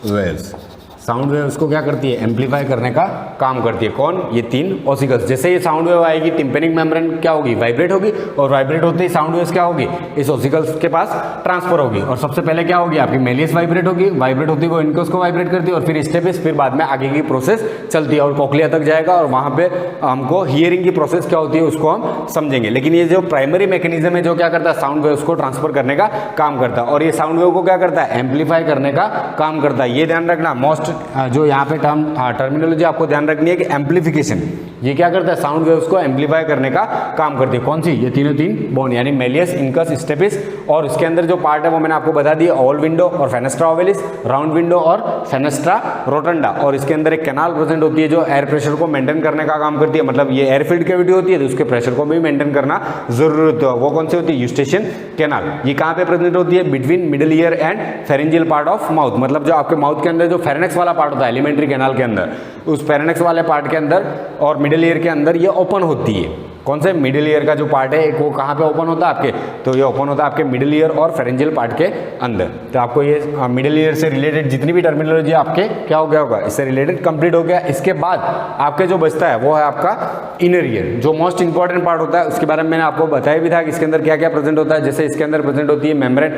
waves. Sound waves को क्या करती है? एम्पलीफाई करने का काम करती है। कौन? ये 3 ऑसिकल्स। जैसे ये साउंड वेव आएगी टिम्पेनिक मेम्ब्रेन क्या होगी? वाइब्रेट होगी, और वाइब्रेट होते ही साउंड वेव्स क्या होगी? इस ऑसिकल्स के पास ट्रांसफर होगी। और सबसे पहले क्या होगी? आपकी मेलियस वाइब्रेट होगी, वाइब्रेट होती है वो इनकस को वाइब्रेट करती है, और फिर स्टेपिस, फिर बाद में आगे की प्रोसेस चलती है और कोक्लिया तक जाएगा, और वहाँ पे हमको हियरिंग की प्रोसेस क्या होती है उसको हम समझेंगे। लेकिन ये जो प्राइमरी मैकेनिज्म है जो क्या करता है? साउंड वेव्स को ट्रांसफर करने का काम करता है, और ये साउंड वेव को क्या करता है? एम्पलीफाई करने का काम करता है। ये ध्यान रखना। मोस्ट जो यहाँ पे टर्मिनोलॉजी आपको ध्यान रखनी है कि एम्पलीफिकेशन, ये क्या करता है? साउंड वेव्स को एम्पलीफाई करने का काम करती है। कौन सी? ये तीनों 3 बोन, यानी मेलियस, इनकस, स्टेपिस। और इसके अंदर जो पार्ट है वो मैंने आपको बता दिया, ओवल विंडो और फेनेस्ट्रा ओवेलिस, राउंड विंडो और फेनेस्ट्रा रोटंडा। और इसके अंदर एक कैनाल प्रेजेंट होती है जो एयर प्रेशर को मेंटेन करने का काम करती है। मतलब ये एयरफील्ड कैविटी होती है तो उसके प्रेशर को भी मेंटेन करना जरूरत है। वो कौन सी होती है? Eustachian canal. ये कहाँ पे प्रेजेंट होती है? Between middle ear and pharyngeal part of mouth. मतलब जो आपके माउथ के अंदर जो फेरेनेक्स वाला पार्ट होता है एलिमेंट्री कैनाल के अंदर, उस फेरेनेक्स वाले पार्ट के अंदर और मिडिल ईयर के अंदर ये ओपन होती है। कौन से? मिडिल ईयर का जो पार्ट है एक वो कहाँ पे ओपन होता है आपके? तो ये ओपन होता है आपके मिडिल ईयर और फेरेंजियल पार्ट के अंदर। तो आपको ये मिडिल ईयर से रिलेटेड जितनी भी टर्मिनोलॉजी आपके क्या हो गया होगा? इससे रिलेटेड कंप्लीट हो गया। इसके बाद आपके जो बचता है वो है आपका इनर ईयर, जो मोस्ट इंपॉर्टेंट पार्ट होता है। उसके बारे में मैंने आपको बताया भी था कि इसके अंदर क्या क्या प्रेजेंट होता है। जैसे इसके अंदर प्रेजेंट होती है मेम्ब्रेन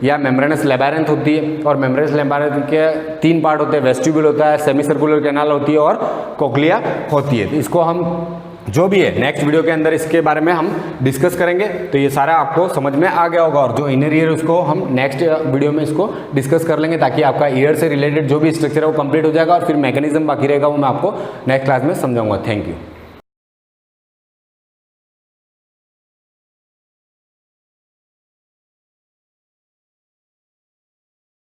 या मेम्ब्रेनस लेबारेंथ होती है, और मेम्ब्रेनस लेबारेंथ के 3 पार्ट होते हैं। वेस्टिब्यूल होता है, सेमी सर्कुलर कैनाल होती है और कोक्लिया होती है। तो इसको हम जो भी है नेक्स्ट वीडियो के अंदर इसके बारे में हम डिस्कस करेंगे। तो ये सारा आपको समझ में आ गया होगा, और जो इनर ईयर उसको हम नेक्स्ट वीडियो में इसको डिस्कस कर लेंगे, ताकि आपका ईयर से रिलेटेड जो भी स्ट्रक्चर है वो कंप्लीट हो जाएगा, और फिर मैकेनिज्म बाकी रहेगा वो मैं आपको नेक्स्ट क्लास में समझाऊंगा। Thank you.